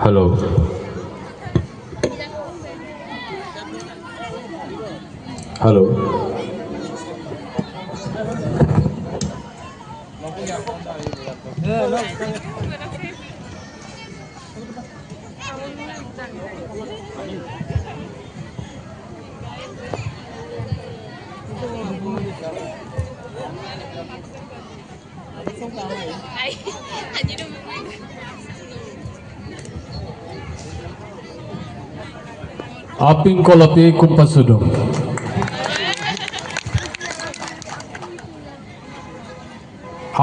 Hello. Hello. Aping kolapi kumpasudum.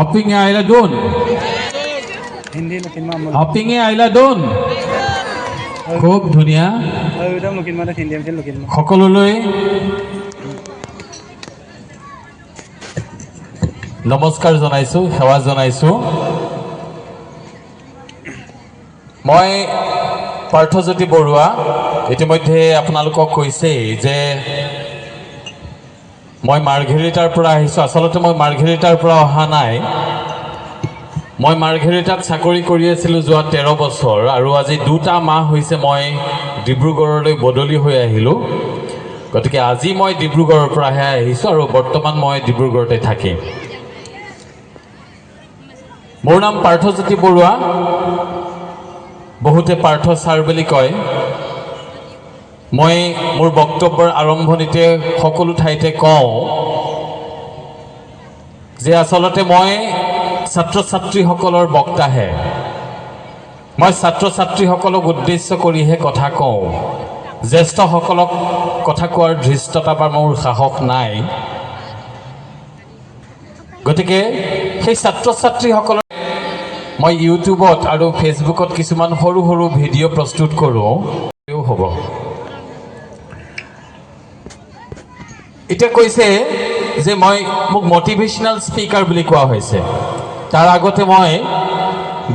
Aping aila don. Hindi mungkin mama. Aping aila don. খুব ধুনিয়া ওটা মকিন মানে হিন্দি আমি লকিন মা সকললৈ নমস্কাৰ জনাইছো সেৱা জনাইছো মই পাৰ্থজ্যোতি বৰুৱা ইতিমধ্যে আপোনালোকক কৈছে যে মই মাৰ্ঘেৰিটাৰ পৰা আহিছো আসলতে মই মাৰ্ঘেৰিটাৰ পৰা অহা নাই মই মাৰ্ঘেৰিটাত চাকৰি কৰি আছিলোঁ যোৱা 13 বছৰ আৰু আজি 2টা মাহ হৈছে মই ডিব্ৰুগড়লৈ বদলি হৈ আহিলোঁ গতিকে আজি মই ডিব্ৰুগড়ৰ পৰাহে আহিছোঁ আৰু বৰ্তমান মই ডিব্ৰুগড়তে থাকিম মোৰ নাম পাৰ্থজ্যোতি বৰুৱা বহুতে পাৰ্থ ছাৰ বুলি কয় মই মোৰ বক্তব্যৰ আৰম্ভণিতে সকলো ঠাইতে কওঁ যে আসলতে মই ছাত্ৰ ছাত্ৰীসকলৰ বক্তাহে মই ছাত্ৰ ছাত্ৰীসকলক উদ্দেশ্য কৰিহে কথা কওঁ জ্যেষ্ঠসকলক কথা কোৱাৰ ধৃষ্টতা বা মোৰ সাহস নাই গতিকে সেই ছাত্ৰ ছাত্ৰীসকলৰ মই ইউটিউবত আৰু ফেচবুকত কিছুমান সৰু সৰু ভিডিঅ' প্ৰস্তুত কৰোঁ হ'ব এতিয়া কৈছে যে মই মোক মটিভেশ্যনেল স্পিকাৰ বুলি কোৱা হৈছে তাৰ আগতে মই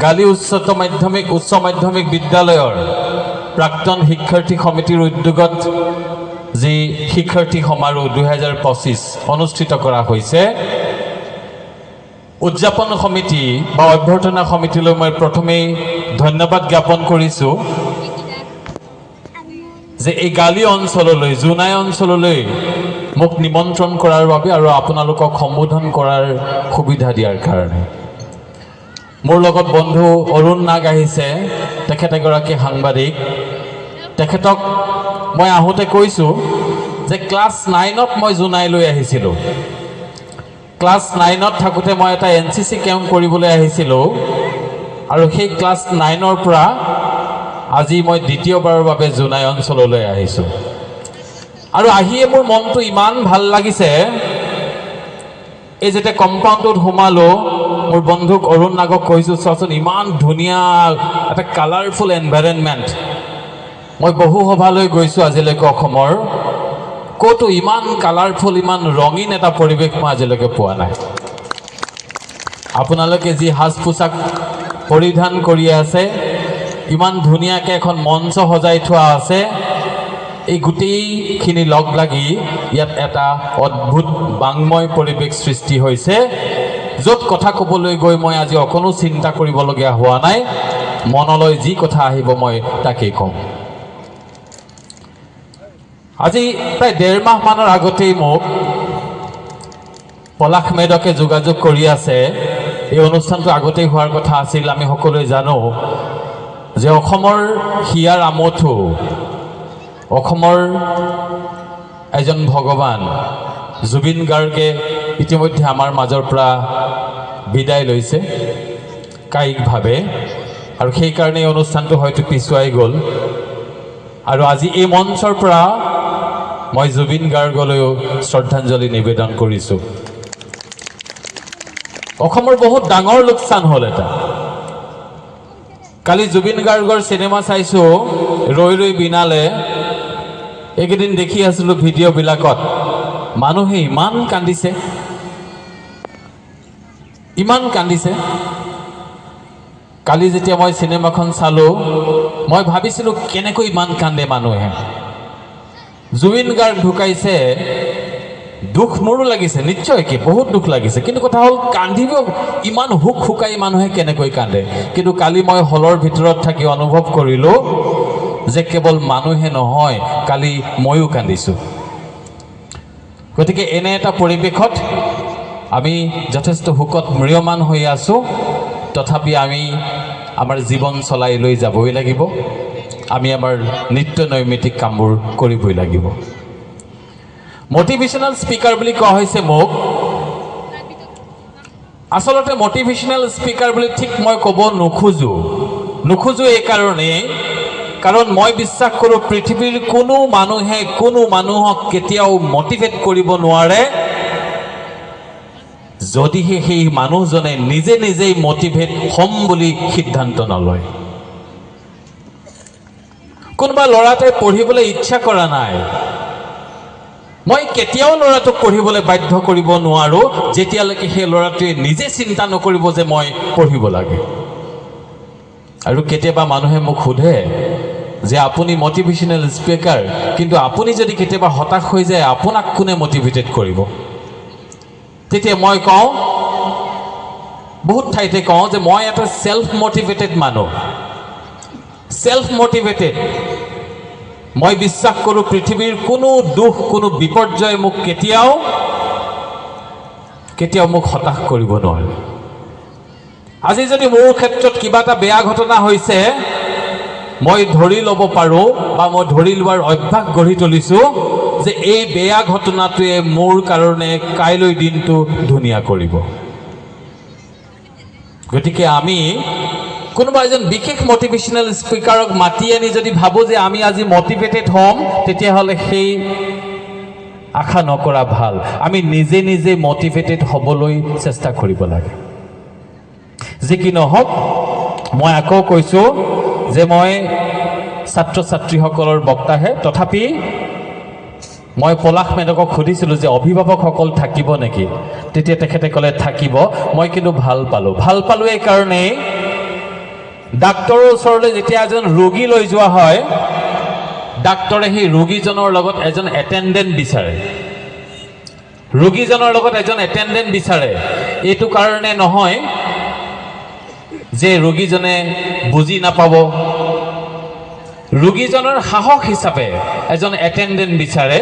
গালি উচ্চ মাধ্যমিক বিদ্যালয়ৰ প্ৰাক্তন শিক্ষাৰ্থী সমিতিৰ উদ্যোগত যি শিক্ষাৰ্থী সমাৰোহ 2025 অনুষ্ঠিত কৰা হৈছে উদযাপন সমিতি বা অভ্যৰ্থনা সমিতিলৈ মই প্ৰথমেই ধন্যবাদ জ্ঞাপন কৰিছোঁ যে এই গালি অঞ্চললৈ জোনাই অঞ্চললৈ মোক নিমন্ত্ৰণ কৰাৰ বাবে আৰু আপোনালোকক সম্বোধন কৰাৰ সুবিধা দিয়াৰ কাৰণে মোৰ লগত বন্ধু অৰুণ নাগ আহিছে তেখেত এগৰাকী সাংবাদিক তেখেতক মই আহোঁতে কৈছোঁ যে ক্লাছ 9ত মই জোনাইলৈ আহিছিলোঁ ক্লাছ 9ত থাকোঁতে মই এটা NCC কেম্প কৰিবলৈ আহিছিলোঁ আৰু সেই ক্লাছ 9ৰ পৰা আজি মই দ্বিতীয়বাৰৰ বাবে জোনাই অঞ্চললৈ আহিছোঁ আৰু আহিয়ে মোৰ মনটো ইমান ভাল লাগিছে এই যেতিয়া কম্পাউণ্ডত সোমালোঁ মোৰ বন্ধুক অৰুণ নাগক কৈছোঁ চোৱাচোন ইমান ধুনীয়া এটা কালাৰফুল এনভাইৰনমেণ্ট মই বহু সভালৈ গৈছোঁ আজিলৈকে অসমৰ ক'তো ইমান কালাৰফুল ইমান ৰঙীন এটা পৰিৱেশ মই আজিলৈকে পোৱা নাই আপোনালোকে যি সাজ পোছাক পৰিধান কৰি আছে ইমান ধুনীয়াকৈ এখন মঞ্চ সজাই থোৱা আছে এই গোটেইখিনি লগ লাগি ইয়াত এটা অদ্ভুত বাংময় পৰিৱেশ সৃষ্টি হৈছে য'ত কথা ক'বলৈ গৈ মই আজি অকণো চিন্তা কৰিবলগীয়া হোৱা নাই মনলৈ যি কথা আহিব মই তাকেই কওঁ আজি প্ৰায় 1.5 মাহমানৰ আগতেই মোক পলাশ মেদকে যোগাযোগ কৰি আছে এই অনুষ্ঠানটো আগতেই হোৱাৰ কথা আছিল আমি সকলোৱে জানো যে অসমৰ হিয়াৰ আমঠু অসমৰ এজন ভগৱান জুবিন গাৰ্গে ইতিমধ্যে আমাৰ মাজৰ পৰা বিদায় লৈছে কায়িকভাৱে আৰু সেইকাৰণে এই অনুষ্ঠানটো হয়তো পিছুৱাই গ'ল আৰু আজি এই মঞ্চৰ পৰা মই জুবিন গাৰ্গলৈও শ্ৰদ্ধাঞ্জলি নিবেদন কৰিছোঁ অসমৰ বহুত ডাঙৰ লোকচান হ'ল এটা কালি জুবিন গাৰ্গৰ চিনেমা চাইছোঁ ৰৈ ৰৈ বিনালে এইকেইদিন দেখি আছিলোঁ ভিডিঅ'বিলাকত মানুহে ইমান কান্দিছে কালি যেতিয়া মই চিনেমাখন চালোঁ মই ভাবিছিলোঁ কেনেকৈ ইমান কান্দে মানুহে জুবিন গাৰ্গ ঢুকাইছে দুখ মোৰো লাগিছে নিশ্চয় কি বহুত দুখ লাগিছে কিন্তু কথা হ'ল কান্দিব ইমান হুক হুকাই মানুহে কেনেকৈ কান্দে কিন্তু কালি মই হলৰ ভিতৰত থাকি অনুভৱ কৰিলোঁ যে কেৱল মানুহে নহয় কালি ময়ো কান্দিছোঁ গতিকে এনে এটা পৰিৱেশত আমি যথেষ্ট হুকত ম্ৰিয়মান হৈ আছোঁ তথাপি আমি আমাৰ জীৱন চলাই লৈ যাবই লাগিব আমি আমাৰ নিত্য নৈমিত্তিক কামবোৰ কৰিবই লাগিব মটিভেশ্যনেল স্পিকাৰ বুলি কোৱা হৈছে মোক আচলতে মটিভেশ্যনেল স্পিকাৰ বুলি ঠিক মই ক'ব নোখোজো এই কাৰণেই কাৰণ মই বিশ্বাস কৰোঁ পৃথিৱীৰ কোনো মানুহে কোনো মানুহক কেতিয়াও মটিভেট কৰিব নোৱাৰে যদিহে সেই মানুহজনে নিজেই মটিভেট হ'ম বুলি সিদ্ধান্ত নলয় কোনোবা ল'ৰাটোৱে পঢ়িবলৈ ইচ্ছা কৰা নাই মই কেতিয়াও ল'ৰাটোক পঢ়িবলৈ বাধ্য কৰিব নোৱাৰোঁ যেতিয়ালৈকে সেই ল'ৰাটোৱে নিজে চিন্তা নকৰিব যে মই পঢ়িব লাগে আৰু কেতিয়াবা মানুহে মোক সোধে যে আপুনি মটিভেশ্যনেল স্পিকাৰ কিন্তু আপুনি যদি কেতিয়াবা হতাশ হৈ যায় আপোনাক কোনে মটিভেটেড কৰিব তেতিয়া মই কওঁ বহুত ঠাইতে কওঁ যে মই এটা সেলফ মটিভেটেড মানুহ সেলফ মটিভেটেড মই বিশ্বাস কৰোঁ পৃথিৱীৰ কোনো দুখ কোনো বিপৰ্যয় মোক কেতিয়াও মোক হতাশ কৰিব নোৱাৰে আজি যদি মোৰ ক্ষেত্ৰত কিবা এটা বেয়া ঘটনা হৈছে মই ধৰি ল'ব পাৰোঁ বা মই ধৰি লোৱাৰ অভ্যাস গঢ়ি তুলিছোঁ যে এই বেয়া ঘটনাটোৱে মোৰ কাৰণে কাইলৈ দিনটো ধুনীয়া কৰিব গতিকে আমি কোনোবা এজন বিশেষ মটিভেশ্যনেল স্পিকাৰক মাতি আনি যদি ভাবোঁ যে আমি আজি মটিভেটেড হ'ম তেতিয়াহ'লে সেই আশা নকৰা ভাল আমি নিজে মটিভেটেড হ'বলৈ চেষ্টা কৰিব লাগে যি কি নহওক মই আকৌ কৈছোঁ যে মই ছাত্ৰ ছাত্ৰীসকলৰ বক্তাহে তথাপি মই পলাশ মেধকক সুধিছিলোঁ যে অভিভাৱকসকল থাকিব নেকি তেতিয়া তেখেতে ক'লে থাকিব মই কিন্তু ভাল পালোঁ এই কাৰণেই ডাক্তৰৰ ওচৰলৈ যেতিয়া এজন ৰোগী লৈ যোৱা হয় ডাক্তৰে সেই ৰোগীজনৰ লগত এজন এটেণ্ডেণ্ট বিচাৰে এইটো কাৰণে নহয় যে ৰোগীজনে বুজি নাপাব ৰোগীজনৰ সাহস হিচাপে এজন এটেণ্ডেণ্ট বিচাৰে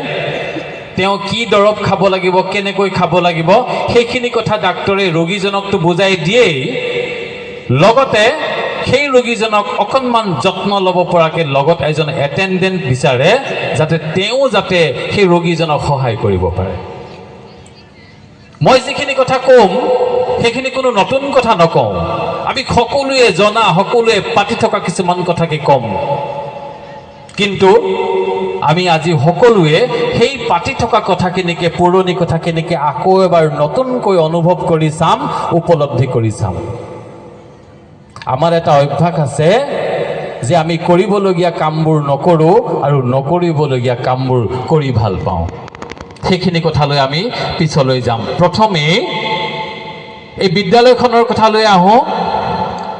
তেওঁ কি দৰৱ খাব লাগিব কেনেকৈ খাব লাগিব সেইখিনি কথা ডাক্তৰে ৰোগীজনকতো বুজাই দিয়েই লগতে সেই ৰোগীজনক অকণমান যত্ন ল'ব পৰাকৈ লগত এজন এটেণ্ডেণ্ট বিচাৰে যাতে সেই ৰোগীজনক সহায় কৰিব পাৰে মই যিখিনি কথা ক'ম সেইখিনি কোনো নতুন কথা নকওঁ আমি সকলোৱে জনা সকলোৱে পাতি থকা কিছুমান কথাকে ক'ম কিন্তু আমি আজি সকলোৱে সেই পাতি থকা কথাখিনিকে পুৰণি কথাখিনিকে আকৌ এবাৰ নতুনকৈ অনুভৱ কৰি চাম উপলব্ধি কৰি চাম আমাৰ এটা অভ্যাস আছে যে আমি কৰিবলগীয়া কামবোৰ নকৰোঁ আৰু নকৰিবলগীয়া কামবোৰ কৰি ভাল পাওঁ সেইখিনি কথালৈ আমি পিছলৈ যাম প্ৰথমে এই বিদ্যালয়খনৰ কথালৈ আহোঁ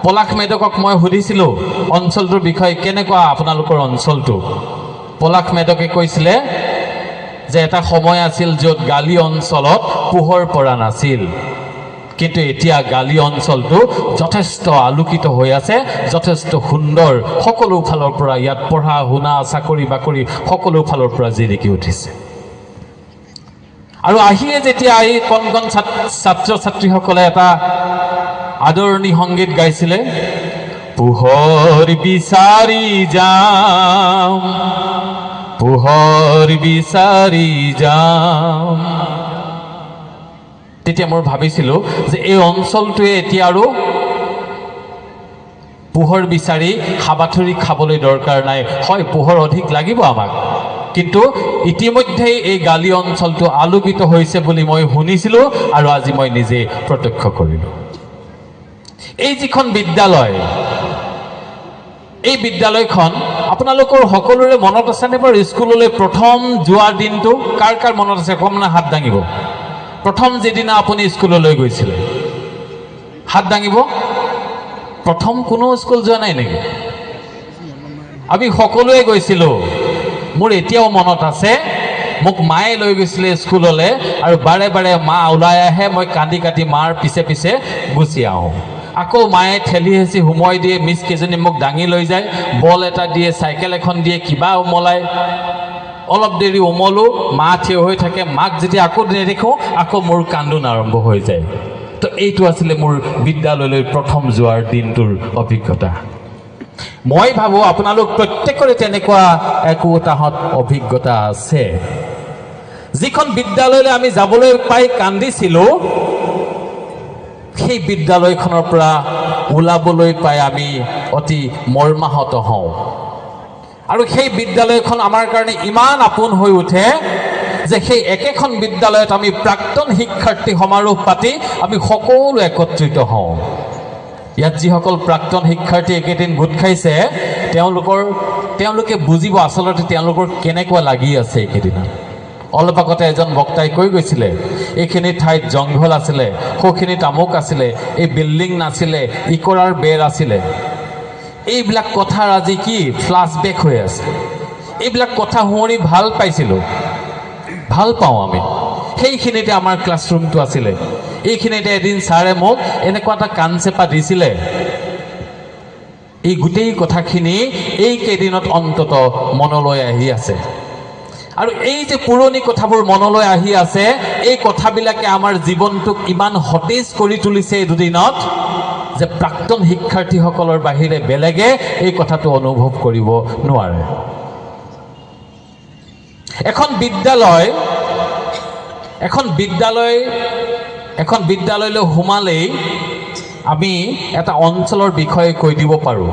পলাশ মেধকক মই সুধিছিলোঁ অঞ্চলটোৰ বিষয়ে কেনেকুৱা আপোনালোকৰ অঞ্চলটো পলাশ মেধকে কৈছিলে যে এটা সময় আছিল য'ত গালি অঞ্চলত পোহৰ পৰা নাছিল কিন্তু এতিয়া গালি অঞ্চলটো যথেষ্ট আলোকিত হৈ আছে যথেষ্ট সুন্দৰ সকলো ফালৰ পৰা ইয়াত পঢ়া শুনা চাকৰি বাকৰি সকলো ফালৰ পৰা জিলিকি উঠিছে আৰু আহিয়ে যেতিয়া এই কণ ছাত্ৰ ছাত্ৰীসকলে এটা আদৰণি সংগীত গাইছিলে পোহৰ বিচাৰি যাম তেতিয়া মই ভাবিছিলোঁ যে এই অঞ্চলটোৱে এতিয়া আৰু পোহৰ বিচাৰি হাবাথুৰি খাবলৈ দৰকাৰ নাই হয় পোহৰ অধিক লাগিব আমাক কিন্তু ইতিমধ্যেই এই গালি অঞ্চলটো আলোকিত হৈছে বুলি মই শুনিছিলোঁ আৰু আজি মই নিজে প্ৰত্যক্ষ কৰিলোঁ এই যিখন বিদ্যালয় এই বিদ্যালয়খন আপোনালোকৰ সকলোৰে মনত আছেনে বাৰু স্কুললৈ প্ৰথম যোৱা দিনটো কাৰ মনত আছে অকণমান হাত দাঙিব প্ৰথম যেদিনা আপুনি স্কুললৈ গৈছিলে হাত দাঙিব প্ৰথম কোনো স্কুল যোৱা নাই নেকি আমি সকলোৱে গৈছিলোঁ মোৰ এতিয়াও মনত আছে মোক মায়ে লৈ গৈছিলে স্কুললৈ আৰু বাৰে বাৰে মা ওলাই আহে, মই কান্দি কাটি মাৰ পিছে পিছে গুচি আহোঁ। আকৌ মায়ে ঠেলি হেঁচি সোমোৱাই দিয়ে, মিছ কেইজনী মোক দাঙি লৈ যায়, বল এটা দিয়ে, চাইকেল এখন দিয়ে, কিবা উমলায়। অলপ দেৰি উমলো, মা থিয় হৈ থাকে। মাক যেতিয়া আকৌ নেদেখোঁ, আকৌ মোৰ কান্দোন আৰম্ভ হৈ যায়। তো এইটো আছিলে মোৰ বিদ্যালয়লৈ প্ৰথম যোৱাৰ দিনটোৰ অভিজ্ঞতা। মই ভাবোঁ আপোনালোক প্ৰত্যেকৰে তেনেকুৱা একোটাহঁত অভিজ্ঞতা আছে। যিখন বিদ্যালয়লৈ আমি যাবলৈ পাই কান্দিছিলোঁ, সেই বিদ্যালয়খনৰ পৰা ওলাবলৈ পাই আমি অতি মৰ্মাহত হওঁ। আৰু সেই বিদ্যালয়খন আমাৰ কাৰণে ইমান আপোন হৈ উঠে যে সেই একেখন বিদ্যালয়ত আমি প্ৰাক্তন শিক্ষাৰ্থী সমাৰোহ পাতি আমি সকলো একত্ৰিত হওঁ। ইয়াত যিসকল প্ৰাক্তন শিক্ষাৰ্থী একেদিন গোট খাইছে, তেওঁলোকে বুজিব আচলতে তেওঁলোকৰ কেনেকুৱা লাগি আছে এইকেইদিনত। অলপ আগতে এজন বক্তাই কৈ গৈছিলে, এইখিনি ঠাইত জংঘল আছিলে, সৌখিনিত আমুক আছিলে, এই বিল্ডিং নাছিলে, ইকৰাৰ বেৰ আছিলে। এইবিলাক কথাৰ আজি কি ফ্লাছবেক হৈ আছে। এইবিলাক কথা শুৱনি ভাল পাইছিলোঁ, ভাল পাওঁ আমি। সেইখিনিতে আমাৰ ক্লাছৰুমটো আছিলে। এইখিনিতে এদিন ছাৰে মোক এনেকুৱা এটা কানচেপা দিছিলে। এই গোটেই কথাখিনি এইকেইদিনত অন্তত মনলৈ আহি আছে। আৰু এই যে পুৰণি কথাবোৰ মনলৈ আহি আছে, এই কথাবিলাকে আমাৰ জীৱনটোক ইমান সতেজ কৰি তুলিছে এই দুদিনত যে প্ৰাক্তন শিক্ষাৰ্থীসকলৰ বাহিৰে বেলেগে এই কথাটো অনুভৱ কৰিব নোৱাৰে। এখন বিদ্যালয়লৈ সোমালেই আমি এটা অঞ্চলৰ বিষয়ে কৈ দিব পাৰোঁ।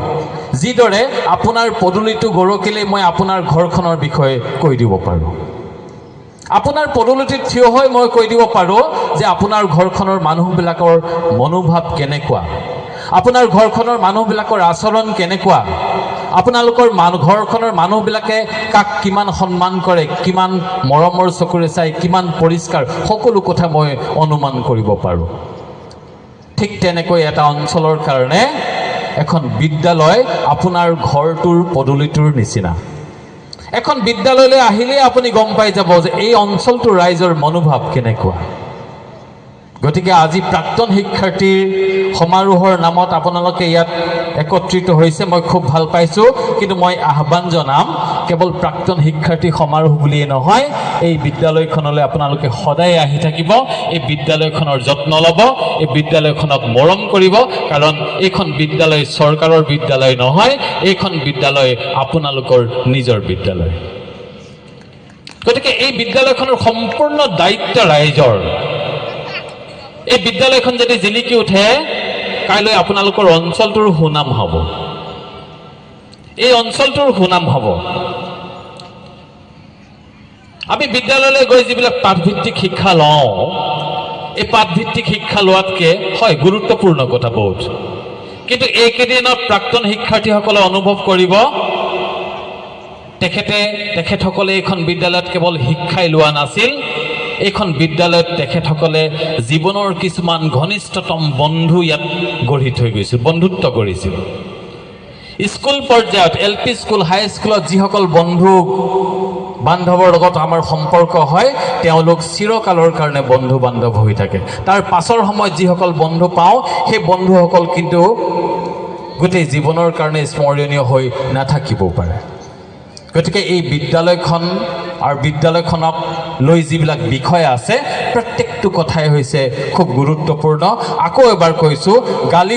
যিদৰে আপোনাৰ পদূলিটো গৰকিলেই মই আপোনাৰ ঘৰখনৰ বিষয়ে কৈ দিব পাৰোঁ। আপোনাৰ পদূলিটিত থিয় হৈ মই কৈ দিব পাৰোঁ যে আপোনাৰ ঘৰখনৰ মানুহবিলাকৰ মনোভাৱ কেনেকুৱা, আপোনাৰ ঘৰখনৰ মানুহবিলাকৰ আচৰণ কেনেকুৱা, আপোনালোকৰ ঘৰখনৰ মানুহবিলাকে কাক কিমান সন্মান কৰে, কিমান মৰমৰ চকুৰে চাই, কিমান পৰিষ্কাৰ, সকলো কথা মই অনুমান কৰিব পাৰোঁ। ঠিক তেনেকৈ এটা অঞ্চলৰ কাৰণে এখন বিদ্যালয় আপোনাৰ ঘৰটোৰ পদূলিটোৰ নিচিনা। এখন বিদ্যালয়লৈ আহিলেই আপুনি গম পাই যাব যে এই অঞ্চলটোৰ ৰাইজৰ মনোভাৱ কেনেকুৱা। গতিকে আজি প্ৰাক্তন শিক্ষাৰ্থীৰ সমাৰোহৰ নামত আপোনালোকে ইয়াত একত্ৰিত হৈছে, মই খুব ভাল পাইছোঁ। কিন্তু মই আহ্বান জনাম, কেৱল প্ৰাক্তন শিক্ষাৰ্থী সমাৰোহ বুলিয়েই নহয়, এই বিদ্যালয়খনলৈ আপোনালোকে সদায় আহি থাকিব, এই বিদ্যালয়খনৰ যত্ন ল'ব, এই বিদ্যালয়খনক মৰম কৰিব। কাৰণ এইখন বিদ্যালয় চৰকাৰৰ বিদ্যালয় নহয়, এইখন বিদ্যালয় আপোনালোকৰ নিজৰ বিদ্যালয়। গতিকে এই বিদ্যালয়খনৰ সম্পূৰ্ণ দায়িত্ব ৰাইজৰ। এই বিদ্যালয়খন যদি জিলিকি উঠে, কাইলৈ আপোনালোকৰ অঞ্চলটোৰ সুনাম হ'ব, এই অঞ্চলটোৰ সুনাম হ'ব। আমি বিদ্যালয়লৈ গৈ যিবিলাক পাঠভিত্তিক শিক্ষা লওঁ, এই পাঠভিত্তিক শিক্ষা লোৱাতকৈ হয় গুৰুত্বপূৰ্ণ কথা বহুত, কিন্তু এইকেইদিনত প্ৰাক্তন শিক্ষাৰ্থীসকলে অনুভৱ কৰিব তেখেতসকলে এইখন বিদ্যালয়ত কেৱল শিক্ষাই লোৱা নাছিল, এইখন বিদ্যালয়ত তেখেতসকলে জীৱনৰ কিছুমান ঘনিষ্ঠতম বন্ধু ইয়াত গঢ়ি থৈ গৈছিল, বন্ধুত্ব গঢ়িছিল। স্কুল পৰ্যায়ত LP স্কুল, হাই স্কুলত যিসকল বন্ধু বান্ধৱৰ লগত আমাৰ সম্পৰ্ক হয়, তেওঁলোক চিৰকালৰ কাৰণে বন্ধু বান্ধৱ হৈ থাকে। তাৰ পাছৰ সময়ত যিসকল বন্ধু পাওঁ, সেই বন্ধুসকল কিন্তু গোটেই জীৱনৰ কাৰণে স্মৰণীয় হৈ নাথাকিবও পাৰে। গতিকে এই বিদ্যালয়খন আৰু বিদ্যালয়খনক লৈ যিবিলাক বিষয় আছে, প্ৰত্যেকটো কথাই হৈছে খুব গুৰুত্বপূৰ্ণ। আকৌ এবাৰ কৈছোঁ, গালি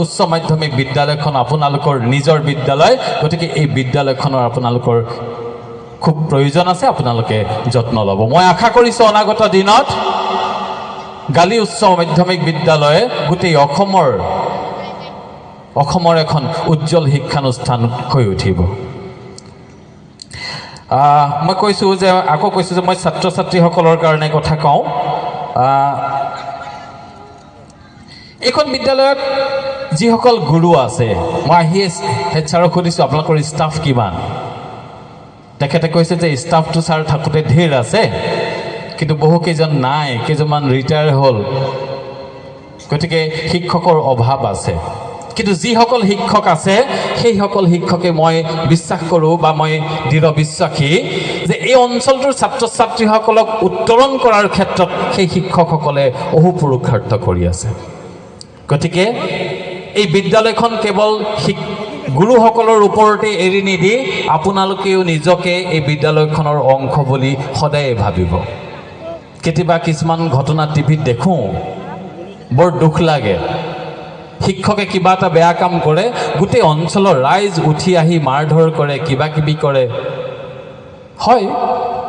উচ্চ মাধ্যমিক বিদ্যালয়খন আপোনালোকৰ নিজৰ বিদ্যালয়। গতিকে এই বিদ্যালয়খনৰ আপোনালোকৰ খুব প্ৰয়োজন আছে, আপোনালোকে যত্ন ল'ব। মই আশা কৰিছোঁ অনাগত দিনত গালি উচ্চ মাধ্যমিক বিদ্যালয়ে গোটেই অসমৰ এখন উজ্জ্বল শিক্ষানুষ্ঠান হৈ উঠিব। মই কৈছোঁ যে মই ছাত্ৰ ছাত্ৰীসকলৰ কাৰণে কথা কওঁ। এইখন বিদ্যালয়ত যিসকল গুৰু আছে, মই আহি হেড ছাৰক সুধিছোঁ আপোনালোকৰ ষ্টাফ কিমান। তেখেতে কৈছে যে ষ্টাফটো ছাৰ থাকোঁতে ধেৰ আছে, কিন্তু বহুকেইজন নাই, কেইজনমান ৰিটায়াৰ হ'ল, গতিকে শিক্ষকৰ অভাৱ আছে। কিন্তু যিসকল শিক্ষক আছে সেইসকল শিক্ষকে মই বিশ্বাস কৰোঁ বা মই দৃঢ় বিশ্বাসী যে এই অঞ্চলটোৰ ছাত্ৰ ছাত্ৰীসকলক উত্তৰণ কৰাৰ ক্ষেত্ৰত সেই শিক্ষকসকলে অহু পুৰুষাৰ্থ কৰি আছে। গতিকে এই বিদ্যালয়খন কেৱল গুৰুসকলৰ ওপৰতে এৰি নিদি আপোনালোকেও নিজকে এই বিদ্যালয়খনৰ অংশ বুলি সদায় ভাবিব। কেতিয়াবা কিছুমান ঘটনা টিভিত দেখোঁ, বৰ দুখ লাগে। শিক্ষকে কিবা এটা বেয়া কাম কৰে, গোটেই অঞ্চলৰ ৰাইজ উঠি আহি মাৰধৰ কৰে, কিবা কিবি কৰে। হয়,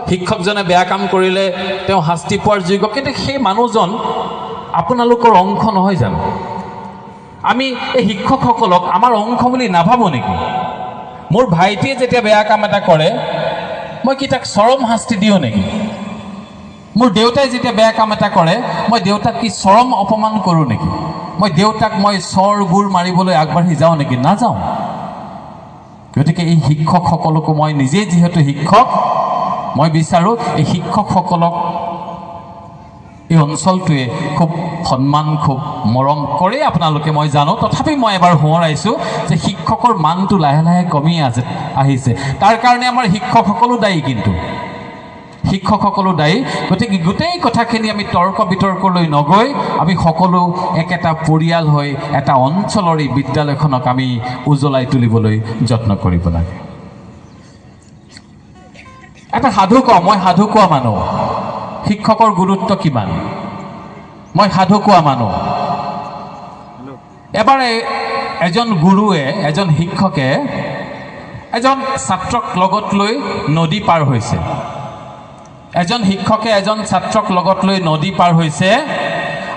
শিক্ষকজনে বেয়া কাম কৰিলে তেওঁ শাস্তি পোৱাৰ যোগ্য, কিন্তু সেই মানুহজন আপোনালোকৰ অংশ নহয় জানো? আমি এই শিক্ষকসকলক আমাৰ অংশ বুলি নাভাবোঁ নেকি? মোৰ ভাইটিয়ে যেতিয়া বেয়া কাম এটা কৰে মই কি তাক চৰম শাস্তি দিওঁ নেকি? মোৰ দেউতাই যেতিয়া বেয়া কাম এটা কৰে মই দেউতাক কি চৰম অপমান কৰোঁ নেকি? মই দেউতাক মই চৰ গুৰ মাৰিবলৈ আগবাঢ়ি যাওঁ নেকি? নাযাওঁ। গতিকে এই শিক্ষকসকলকো মই নিজেই যিহেতু শিক্ষক, মই বিচাৰোঁ এই শিক্ষকসকলক এই অঞ্চলটোৱে খুব সন্মান, খুব মৰম কৰে আপোনালোকে, মই জানো। তথাপি মই এবাৰ সোঁৱৰাইছোঁ যে শিক্ষকৰ মানটো লাহে লাহে কমি আহিছে। তাৰ কাৰণে আমাৰ শিক্ষকসকলো দায়ী, কিন্তু শিক্ষকসকলো দায়ী। গতিকে গোটেই কথাখিনি আমি তৰ্ক বিতৰ্কলৈ নগৈ আমি সকলো একেটা পৰিয়াল হৈ এটা অঞ্চলৰ এই বিদ্যালয়খনক আমি উজ্বলাই তুলিবলৈ যত্ন কৰিব লাগে। এটা সাধু কওঁ, মই সাধু কোৱা মানুহ। শিক্ষকৰ গুৰুত্ব কিমান মই সাধু কোৱা মানুহ। এবাৰ এজন গুৰুৱে, এজন শিক্ষকে এজন ছাত্ৰক লগত লৈ নদী পাৰ হৈছে। এজন শিক্ষকে এজন ছাত্ৰক লগত লৈ নদী পাৰ হৈছে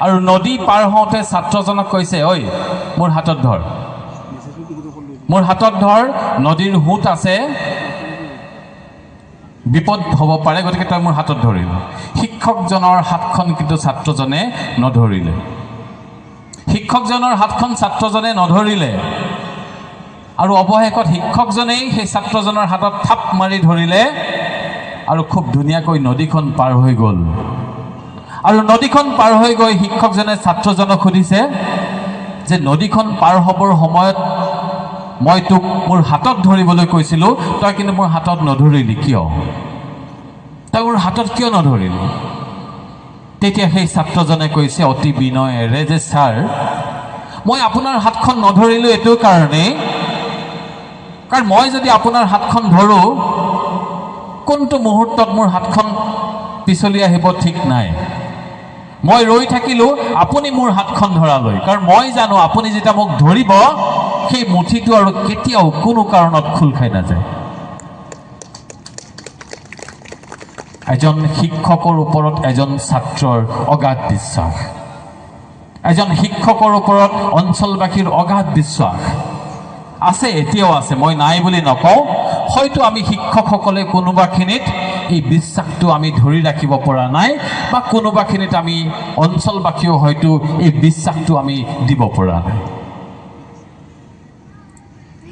আৰু নদী পাৰ হওঁতে ছাত্ৰজনক কৈছে, ঐ মোৰ হাতত ধৰ, মোৰ হাতত ধৰ, নদীৰ সোঁত আছে, বিপদ হ'ব পাৰে, গতিকে তই মোৰ হাতত ধৰিল। শিক্ষকজনৰ হাতখন কিন্তু ছাত্ৰজনে নধৰিলে। শিক্ষকজনৰ হাতখন ছাত্ৰজনে নধৰিলে আৰু অৱশেষত শিক্ষকজনেই সেই ছাত্ৰজনৰ হাতত থাপ মাৰি ধৰিলে আৰু খুব ধুনীয়াকৈ নদীখন পাৰ হৈ গ'ল। আৰু নদীখন পাৰ হৈ গৈ শিক্ষকজনে ছাত্ৰজনক সুধিছে যে নদীখন পাৰ হ'বৰ সময়ত মই তোক মোৰ হাতত ধৰিবলৈ কৈছিলোঁ, তই কিন্তু মোৰ হাতত নধৰিলি কিয়? তই মোৰ হাতত কিয় নধৰিলি? তেতিয়া সেই ছাত্ৰজনে কৈছে অতি বিনয়েৰে যে ছাৰ, মই আপোনাৰ হাতখন নধৰিলোঁ এইটো কাৰণেই, কাৰণ মই যদি আপোনাৰ হাতখন ধৰোঁ কোনটো মুহূৰ্তত মোৰ হাতখন পিছলি আহিব ঠিক নাই। মই ৰৈ থাকিলোঁ আপুনি মোৰ হাতখন ধৰালৈ, কাৰণ মই জানো আপুনি যেতিয়া মোক ধৰিব সেই মুঠিটো আৰু কেতিয়াও কোনো কাৰণত খোল খাই নাযায়। এজন শিক্ষকৰ ওপৰত এজন ছাত্ৰৰ অগাধ বিশ্বাস, এজন শিক্ষকৰ ওপৰত অঞ্চলবাসীৰ অগাধ বিশ্বাস আছে, এতিয়াও আছে, মই নাই বুলি নকওঁ। হয়তো আমি শিক্ষকসকলে কোনোবাখিনিত এই বিশ্বাসটো আমি ধৰি ৰাখিব পৰা নাই, বা কোনোবাখিনিত আমি অঞ্চলবাসীও হয়তো এই বিশ্বাসটো আমি দিব পৰা নাই।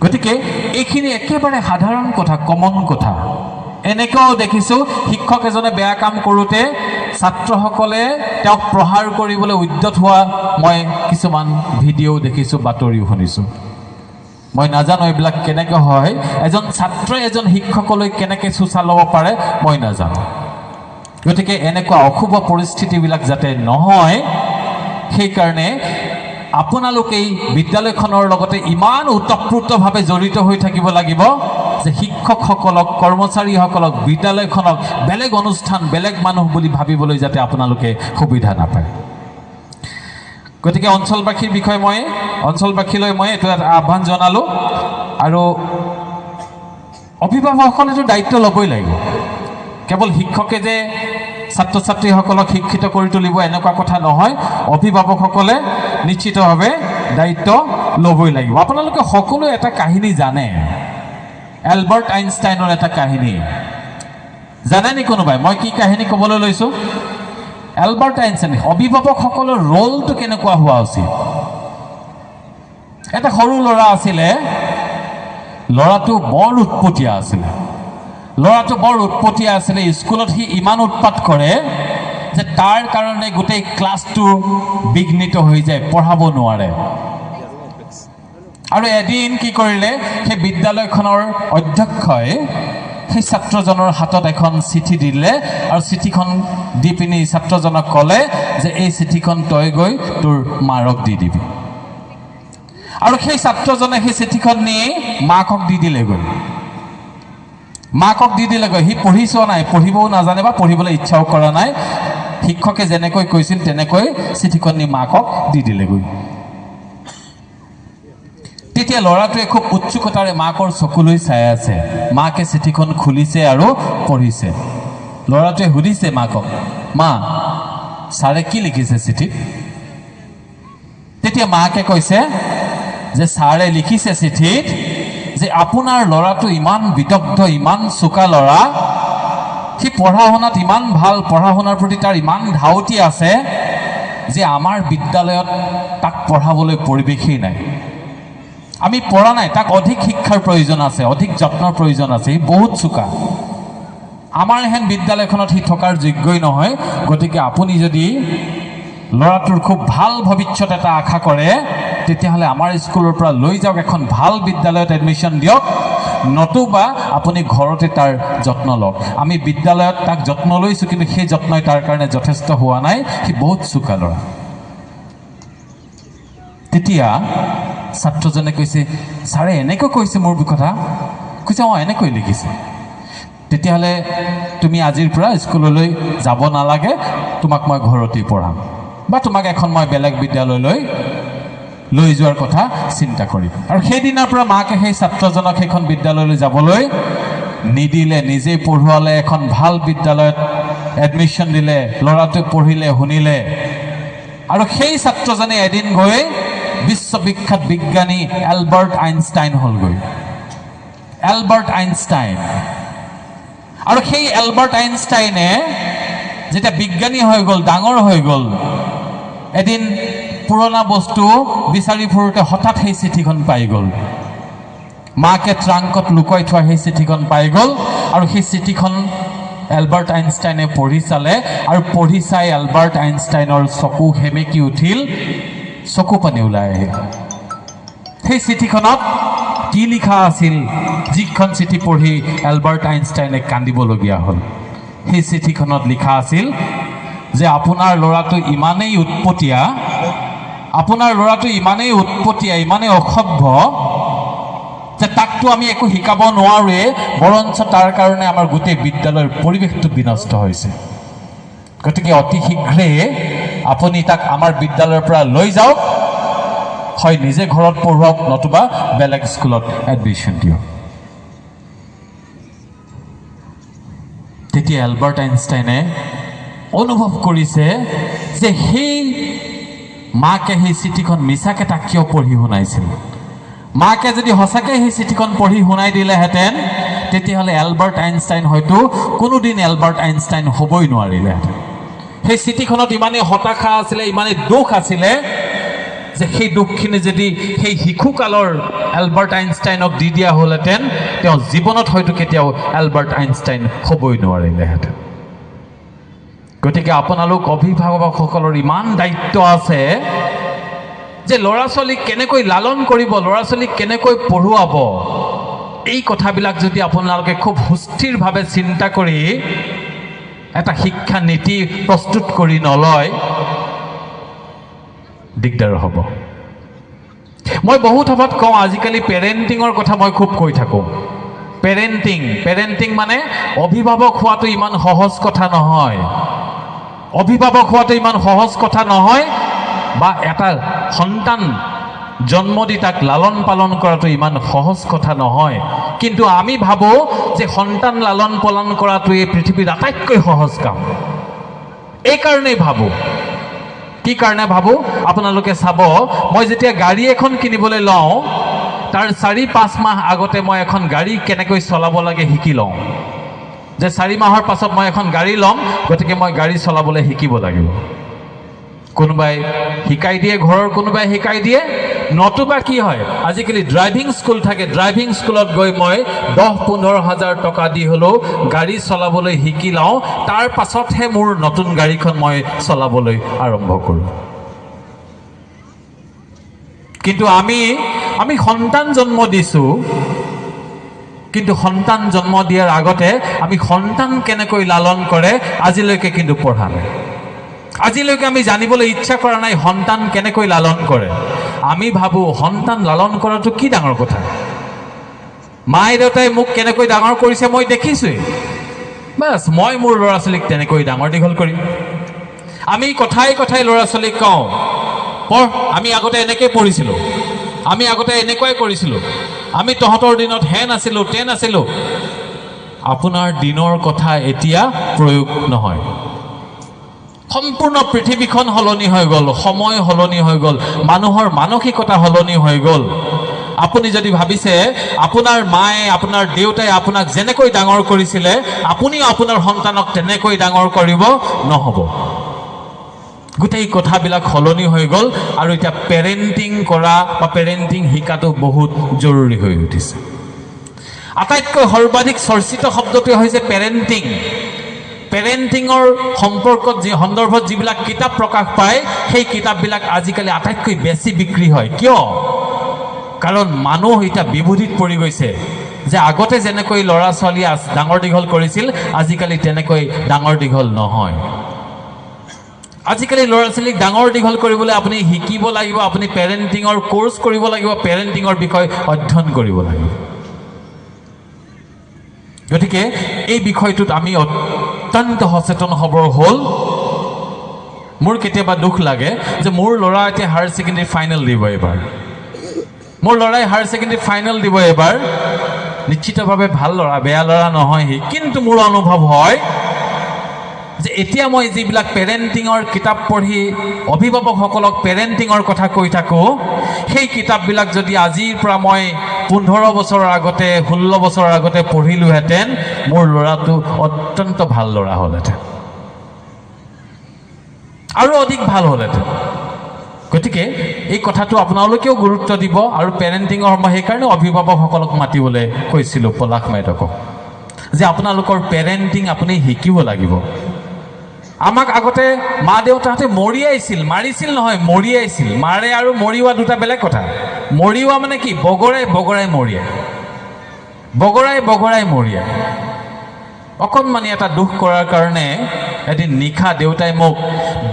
গতিকে এইখিনি একেবাৰে সাধাৰণ কথা, কমন কথা। এনেকুৱাও দেখিছোঁ শিক্ষক এজনে বেয়া কাম কৰোঁতে ছাত্ৰসকলে তেওঁক প্ৰহাৰ কৰিবলৈ উদ্যত হোৱা মই কিছুমান ভিডিঅ' দেখিছোঁ, বাতৰিও শুনিছোঁ। মই নাজানো এইবিলাক কেনেকৈ হয়, এজন ছাত্ৰই এজন শিক্ষকলৈ কেনেকৈ চোচা ল'ব পাৰে মই নাজানো। গতিকে এনেকুৱা অশুভ পৰিস্থিতিবিলাক যাতে নহয়, সেইকাৰণে আপোনালোকেই বিদ্যালয়খনৰ লগতে ইমান ওতঃপ্ৰোতভাৱে জড়িত হৈ থাকিব লাগিব যে শিক্ষকসকলক, কৰ্মচাৰীসকলক, বিদ্যালয়খনক বেলেগ অনুষ্ঠান, বেলেগ মানুহ বুলি ভাবিবলৈ যাতে আপোনালোকে সুবিধা নাপায়। গতিকে অঞ্চলবাসীৰ বিষয়ে অঞ্চলবাসীলৈ মই এইটো এটা আহ্বান জনালোঁ। আৰু অভিভাৱকসকলেতো দায়িত্ব ল'বই লাগিব। কেৱল শিক্ষকে যে ছাত্ৰ ছাত্ৰীসকলক শিক্ষিত কৰি তুলিব এনেকুৱা কথা নহয়, অভিভাৱকসকলে নিশ্চিতভাৱে দায়িত্ব ল'বই লাগিব। আপোনালোকে সকলোৱে এটা কাহিনী জানে, এলবাৰ্ট আইনষ্টাইনৰ এটা কাহিনী জানে নি কোনোবাই? মই কি কাহিনী ক'বলৈ লৈছোঁ? এলবাৰ্ট আইনষ্টাইন, অভিভাৱকসকলৰ ৰোলটো কেনেকুৱা হোৱা উচিত। এটা সৰু ল'ৰা আছিলে, ল'ৰাটো বৰ উৎপতীয়া আছিলে। স্কুলত সি ইমান উৎপাত কৰে যে তাৰ কাৰণে গোটেই ক্লাছটো বিঘ্নিত হৈ যায়, পঢ়াব নোৱাৰে। আৰু এদিন কি কৰিলে সেই বিদ্যালয়খনৰ অধ্যক্ষই সেই ছাত্ৰজনৰ হাতত এখন চিঠি দিলে আৰু চিঠিখন দি পিনি ছাত্ৰজনক ক'লে যে এই চিঠিখন তই গৈ তোৰ মাৰক দি দিবি। আৰু সেই ছাত্ৰজনে সেই চিঠিখন নি মাকক দি দিলেগৈ। মাকক দি দিলেগৈ। সি পঢ়ি চোৱা নাই, পঢ়িবও নাজানে বা পঢ়িবলৈ ইচ্ছাও কৰা নাই। শিক্ষকে যেনেকৈ কৈছিল তেনেকৈ চিঠিখন নি মাকক দি দিলেগৈ। তেতিয়া ল'ৰাটোৱে খুব উৎসুকতাৰে মাকৰ চকুলৈ চাই আছে। মাকে চিঠিখন খুলিছে আৰু পঢ়িছে। ল'ৰাটোৱে সুধিছে মাকক, মা ছাৰে কি লিখিছে চিঠিত? তেতিয়া মাকে কৈছে যে ছাৰে লিখিছে চিঠিত যে আপোনাৰ ল'ৰাটো ইমান বিদগ্ধ, ইমান চোকা ল'ৰা, সি পঢ়া শুনাত ইমান ভাল, পঢ়া শুনাৰ প্ৰতি তাৰ ইমান ধাউতি আছে যে আমাৰ বিদ্যালয়ত তাক পঢ়াবলৈ পৰিৱেশেই নাই। আমি পঢ়া নাই, তাক অধিক শিক্ষাৰ প্ৰয়োজন আছে, অধিক যত্নৰ প্ৰয়োজন আছে। সি বহুত চোকা। আমাৰ হেন বিদ্যালয়খনত সি থকাৰ যোগ্যই নহয়। গতিকে আপুনি যদি ল'ৰাটোৰ খুব ভাল ভৱিষ্যত এটা আশা কৰে তেতিয়াহ'লে আমাৰ স্কুলৰ পৰা লৈ যাওক, এখন ভাল বিদ্যালয়ত এডমিশ্যন দিয়ক, নতুবা আপুনি ঘৰতে তাৰ যত্ন লওক। আমি বিদ্যালয়ত তাক যত্ন লৈছোঁ, কিন্তু সেই যত্নই তাৰ কাৰণে যথেষ্ট হোৱা নাই। সি বহুত চোকা ল'ৰা। তেতিয়া ছাত্ৰজনে কৈছে, ছাৰে এনেকৈ কৈছে মোৰ কথা? কৈছে, অঁ এনেকৈ লিখিছে। তেতিয়াহ'লে তুমি আজিৰ পৰা স্কুললৈ যাব নালাগে, তোমাক মই ঘৰতেই পঢ়াম, বা তোমাক এখন মই বেলেগ বিদ্যালয়লৈ লৈ যোৱাৰ কথা চিন্তা কৰিম। আৰু সেইদিনাৰ পৰা মাকে সেই ছাত্ৰজনক সেইখন বিদ্যালয়লৈ যাবলৈ নিদিলে, নিজেই পঢ়ুৱালে, এখন ভাল বিদ্যালয়ত এডমিশ্যন দিলে। ল'ৰাটোৱে পঢ়িলে, শুনিলে। আৰু সেই ছাত্ৰজনে এদিন গৈ বিশ্ববিখ্যাত বিজ্ঞানী এলবাৰ্ট আইনষ্টাইন হ'লগৈ। Albert Einstein. আৰু সেই এলবাৰ্ট আইনষ্টাইনে যেতিয়া বিজ্ঞানী হৈ গ'ল, ডাঙৰ হৈ গ'ল, এদিন পুৰণা বস্তু বিচাৰি ফুৰোঁতে হঠাৎ সেই চিঠিখন পাই গ'ল। মাকে ট্ৰাংকত লুকুৱাই থোৱা সেই চিঠিখন পাই গ'ল। আৰু সেই চিঠিখন এলবাৰ্ট আইনষ্টাইনে পঢ়ি চালে, আৰু পঢ়ি চাই এলবাৰ্ট আইনষ্টাইনৰ চকু সেমেকি উঠিল, চকু পানী ওলাই আহিল। সেই চিঠিখনত কি লিখা আছিল, যিখন চিঠি পঢ়ি এলবাৰ্ট আইনষ্টাইনে কান্দিবলগীয়া হ'ল। সেই চিঠিখনত লিখা আছিল যে আপোনাৰ ল'ৰাটো ইমানেই উৎপতীয়া, আপোনাৰ ল'ৰাটো ইমানেই উৎপতীয়া, ইমানেই অসভ্য যে তাকতো আমি একো শিকাব নোৱাৰোৱে, বৰঞ্চ তাৰ কাৰণে আমাৰ গোটেই বিদ্যালয়ৰ পৰিৱেশটো বিনষ্ট হৈছে। গতিকে অতি শীঘ্ৰে আপুনি তাক আমাৰ বিদ্যালয়ৰ পৰা লৈ যাওক, হয় নিজে ঘৰত পঢ়ুৱাওক, নতুবা বেলেগ স্কুলত এডমিশ্যন দিয়ক। তেতিয়া এলবাৰ্ট আইনষ্টাইনে অনুভৱ কৰিছে যে সেই মাকে সেই চিঠিখন মিছাকে তাক কিয় পঢ়ি শুনাইছিল। মাকে যদি সঁচাকৈ সেই চিঠিখন পঢ়ি শুনাই দিলেহেঁতেন, তেতিয়াহ'লে এলবাৰ্ট আইনষ্টাইন হয়তো কোনোদিন এলবাৰ্ট আইনষ্টাইন হ'বই নোৱাৰিলেহেঁতেন। সেই চিঠিখনত ইমানেই হতাশা আছিলে, ইমানেই দুখ আছিলে যে সেই দুখখিনি যদি সেই শিশুকালৰ এলবাৰ্ট আইনষ্টাইনক দি দিয়া হ'লহেঁতেন, তেওঁ জীৱনত হয়তো কেতিয়াও এলবাৰ্ট আইনষ্টাইন হ'বই নোৱাৰিলেহেঁতেন। গতিকে আপোনালোক অভিভাৱকসকলৰ ইমান দায়িত্ব আছে যে ল'ৰা ছোৱালীক কেনেকৈ লালন কৰিব, ল'ৰা ছোৱালীক কেনেকৈ পঢ়ুৱাব, এই কথাবিলাক যদি আপোনালোকে খুব সুস্থিৰভাৱে চিন্তা কৰি এটা শিক্ষা নীতি প্ৰস্তুত কৰি নলয়, দিগদাৰ হ'ব। মই বহুত সময়ত কওঁ, আজিকালি পেৰেণ্টিঙৰ কথা মই খুব কৈ থাকোঁ। পেৰেণ্টিং মানে অভিভাৱক হোৱাটো ইমান সহজ কথা নহয়। অভিভাৱক হোৱাটো ইমান সহজ কথা নহয়, বা এটা সন্তান জন্ম দি তাক লালন পালন কৰাটো ইমান সহজ কথা নহয়। কিন্তু আমি ভাবোঁ যে সন্তান লালন পালন কৰাটো এই পৃথিৱীৰ আটাইতকৈ সহজ কাম। এইকাৰণেই ভাবোঁ, কি কাৰণে ভাবোঁ আপোনালোকে চাব, মই যেতিয়া গাড়ী এখন কিনিবলৈ লওঁ, তাৰ 4-5 মাহ আগতে মই এখন গাড়ী কেনেকৈ চলাব লাগে শিকি লওঁ। যে 4 মাহৰ পাছত মই এখন গাড়ী ল'ম, গতিকে মই গাড়ী চলাবলৈ শিকিব লাগিব। কোনোবাই শিকাই দিয়ে, ঘৰৰ কোনোবাই শিকাই দিয়ে, নতুবা কি হয়, আজিকালি ড্ৰাইভিং স্কুল থাকে, ড্ৰাইভিং স্কুলত গৈ মই 10-15 হাজাৰ টকা দি হ'লেও গাড়ী চলাবলৈ শিকি লওঁ। তাৰ পাছতহে মোৰ নতুন গাড়ীখন মই চলাবলৈ আৰম্ভ কৰোঁ। কিন্তু আমি সন্তান জন্ম দিছোঁ, কিন্তু সন্তান জন্ম দিয়াৰ আগতে আমি সন্তান কেনেকৈ লালন কৰে আজিলৈকে কিন্তু পঢ়া নাই। আজিলৈকে আমি জানিবলৈ ইচ্ছা কৰা নাই সন্তান কেনেকৈ লালন কৰে। আমি ভাবোঁ সন্তান লালন কৰাটো কি ডাঙৰ কথা। মায়ে দেউতাই মোক কেনেকৈ ডাঙৰ কৰিছে মই দেখিছোঁৱেই, বাছ মই মোৰ ল'ৰা ছোৱালীক তেনেকৈ ডাঙৰ দীঘল কৰিম। আমি কথাই কথাই ল'ৰা ছোৱালীক কওঁ, পঢ়, আমি আগতে এনেকৈ পঢ়িছিলোঁ, আমি আগতে এনেকুৱাই কৰিছিলোঁ, আমি তহঁতৰ দিনত হে নাছিলোঁ তে নাছিলোঁ। আপোনাৰ দিনৰ কথা এতিয়া প্ৰয়োগ নহয়। সম্পূৰ্ণ পৃথিৱীখন সলনি হৈ গ'ল, সময় সলনি হৈ গ'ল, মানুহৰ মানসিকতা সলনি হৈ গ'ল। আপুনি যদি ভাবিছে আপোনাৰ মায়ে আপোনাৰ দেউতাই আপোনাক যেনেকৈ ডাঙৰ কৰিছিলে আপুনিও আপোনাৰ সন্তানক তেনেকৈ ডাঙৰ কৰিব, নহ'ব। গোটেই কথাবিলাক সলনি হৈ গ'ল আৰু এতিয়া পেৰেণ্টিং কৰা বা পেৰেণ্টিং শিকাটো বহুত জৰুৰী হৈ উঠিছে। আটাইতকৈ সৰ্বাধিক চৰ্চিত শব্দটোৱে হৈছে পেৰেণ্টিং। পেৰেণ্টিঙৰ সন্দৰ্ভত যিবিলাক কিতাপ প্ৰকাশ পায় সেই কিতাপবিলাক আজিকালি আটাইতকৈ বেছি বিক্ৰী হয়। কিয়? কাৰণ মানুহ এতিয়া বিভূতিত পৰি গৈছে যে আগতে যেনেকৈ ল'ৰা ছোৱালী ডাঙৰ দীঘল কৰিছিল আজিকালি তেনেকৈ ডাঙৰ দীঘল নহয়। আজিকালি ল'ৰা ছোৱালীক ডাঙৰ দীঘল কৰিবলৈ আপুনি শিকিব লাগিব, আপুনি পেৰেণ্টিঙৰ কোৰ্চ কৰিব লাগিব, পেৰেণ্টিঙৰ বিষয় অধ্যয়ন কৰিব লাগিব। গতিকে এই বিষয়টোত আমি অত্যন্ত সচেতন হ'বৰ হ'ল। মোৰ কেতিয়াবা দুখ লাগে যে মোৰ ল'ৰা এতিয়া হায়াৰ ছেকেণ্ডেৰী ফাইনেল দিব এইবাৰ, মোৰ ল'ৰাই হায়াৰ ছেকেণ্ডেৰী ফাইনেল দিব এইবাৰ। নিশ্চিতভাৱে ভাল ল'ৰা, বেয়া ল'ৰা নহয় সি, কিন্তু মোৰ অনুভৱ হয় যে এতিয়া মই যিবিলাক পেৰেণ্টিঙৰ কিতাপ পঢ়ি অভিভাৱকসকলক পেৰেণ্টিঙৰ কথা কৈ থাকোঁ, সেই কিতাপবিলাক যদি আজিৰ পৰা মই 15 বছৰৰ আগতে 16 বছৰৰ আগতে পঢ়িলোহেঁতেন মোৰ ল'ৰাটো অত্যন্ত ভাল ল'ৰা হ'লহেঁতেন আৰু অধিক ভাল হ'লহেঁতেন। গতিকে এই কথাটো আপোনালোকেও গুৰুত্ব দিব আৰু পেৰেণ্টিঙৰ সময় সেইকাৰণে অভিভাৱকসকলক মাতিবলৈ কৈছিলোঁ পলাশ মেধকক যে আপোনালোকৰ পেৰেণ্টিং আপুনি শিকিব লাগিব। আমাক আগতে মা দেউতাহঁতে মৰিয়াইছিল, মাৰিছিল নহয়, মৰিয়াইছিল। মাৰে আৰু মৰিওৱা দুটা বেলেগ কথা। মৰিওৱা মানে কি? বগৰাই বগৰাই মৰিয়ায়, বগৰাই বগৰাই মৰিয়ায়। অকণমানি এটা দুখ কৰাৰ কাৰণে এদিন নিশা দেউতাই মোক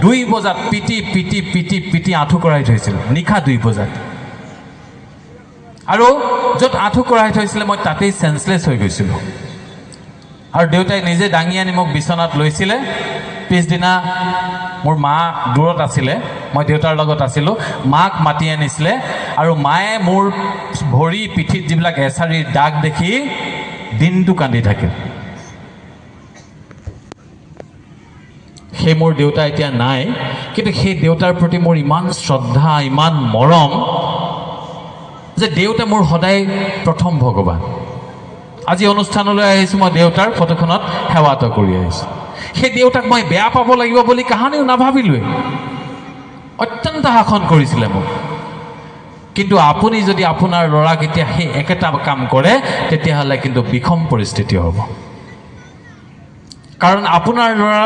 2 বজাত পিটি পিটি পিটি পিটি আঁঠু কৰাই থৈছিল, নিশা 2 বজাত। আৰু য'ত আঁঠু কৰাই থৈছিলে মই তাতেই চেঞ্চলেছ হৈ গৈছিলোঁ। আৰু দেউতাই নিজে দাঙি আনি মোক বিচনাত লৈছিলে। পিছদিনা মোৰ মা দূৰত আছিলে, মই দেউতাৰ লগত আছিলোঁ, মাক মাতি আনিছিলে আৰু মায়ে মোৰ ভৰি পিঠিত যিবিলাক এছাৰিৰ দাগ দেখি দিনটো কান্দি থাকে। সেই মোৰ দেউতা এতিয়া নাই, কিন্তু সেই দেউতাৰ প্ৰতি মোৰ ইমান শ্ৰদ্ধা, ইমান মৰম যে দেউতা মোৰ সদায় প্ৰথম ভগৱান। আজি অনুষ্ঠানলৈ আহিছোঁ, মই দেউতাৰ ফটোখনত সেৱাটো কৰি আহিছোঁ। সেই দেউতাক মই বেয়া পাব লাগিব বুলি কাহানিও নাভাবিলোৱে। অত্যন্ত শাসন কৰিছিলে মোক। কিন্তু আপুনি যদি আপোনাৰ ল'ৰাক এতিয়া সেই একেটা কাম কৰে তেতিয়াহ'লে কিন্তু বিষম পৰিস্থিতি হ'ব। কাৰণ আপোনাৰ ল'ৰা,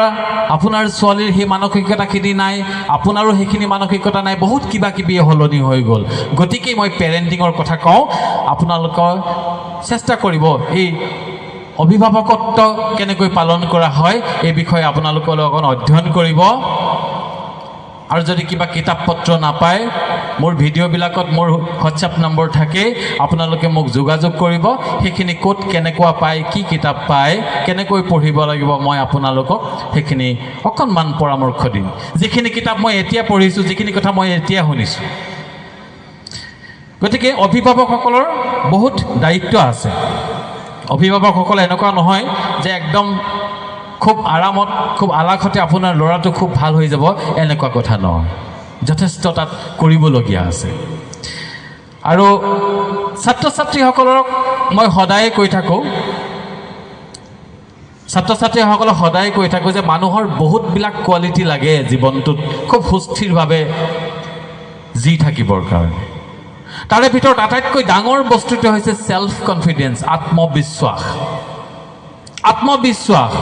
আপোনাৰ ছোৱালীৰ সেই মানসিকতাখিনি নাই, আপোনাৰো সেইখিনি মানসিকতা নাই, বহুত কিবা কিবি সলনি হৈ গ'ল। গতিকে মই পেৰেণ্টিঙৰ কথা কওঁ, আপোনালোকে চেষ্টা কৰিব এই অভিভাৱকত্ব কেনেকৈ পালন কৰা হয় এই বিষয়ে আপোনালোকৰ লগত অধ্যয়ন কৰিব। আৰু যদি কিবা কিতাপ পত্ৰ নাপায়, মোৰ ভিডিঅ'বিলাকত মোৰ হোৱাটছআপ নম্বৰ থাকে, আপোনালোকে মোক যোগাযোগ কৰিব। সেইখিনি ক'ত কেনেকুৱা পায়, কি কিতাপ পায়, কেনেকৈ পঢ়িব লাগিব, মই আপোনালোকক সেইখিনি অকণমান পৰামৰ্শ দিম। যিখিনি কিতাপ মই এতিয়া পঢ়িছোঁ, যিখিনি কথা মই এতিয়া শুনিছোঁ। গতিকে অভিভাৱকসকলৰ বহুত দায়িত্ব আছে। অভিভাৱকসকল এনেকুৱা নহয় যে একদম খুব আৰামত, খুব আলাসতে আপোনাৰ ল'ৰাটো খুব ভাল হৈ যাব, এনেকুৱা কথা নহয়। যথেষ্ট তাত কৰিবলগীয়া আছে। আৰু ছাত্ৰ ছাত্ৰীসকলক মই সদায় কৈ থাকোঁ, ছাত্ৰ ছাত্ৰীসকলক সদায় কৈ থাকোঁ যে মানুহৰ বহুতবিলাক কোৱালিটি লাগে জীৱনটোত খুব সুস্থিৰভাৱে জি থাকিবৰ কাৰণে। তাৰে ভিতৰত আটাইতকৈ ডাঙৰ বস্তুটো হৈছে ছেল্ফ কনফিডেন্স, আত্মবিশ্বাস। আত্মবিশ্বাস।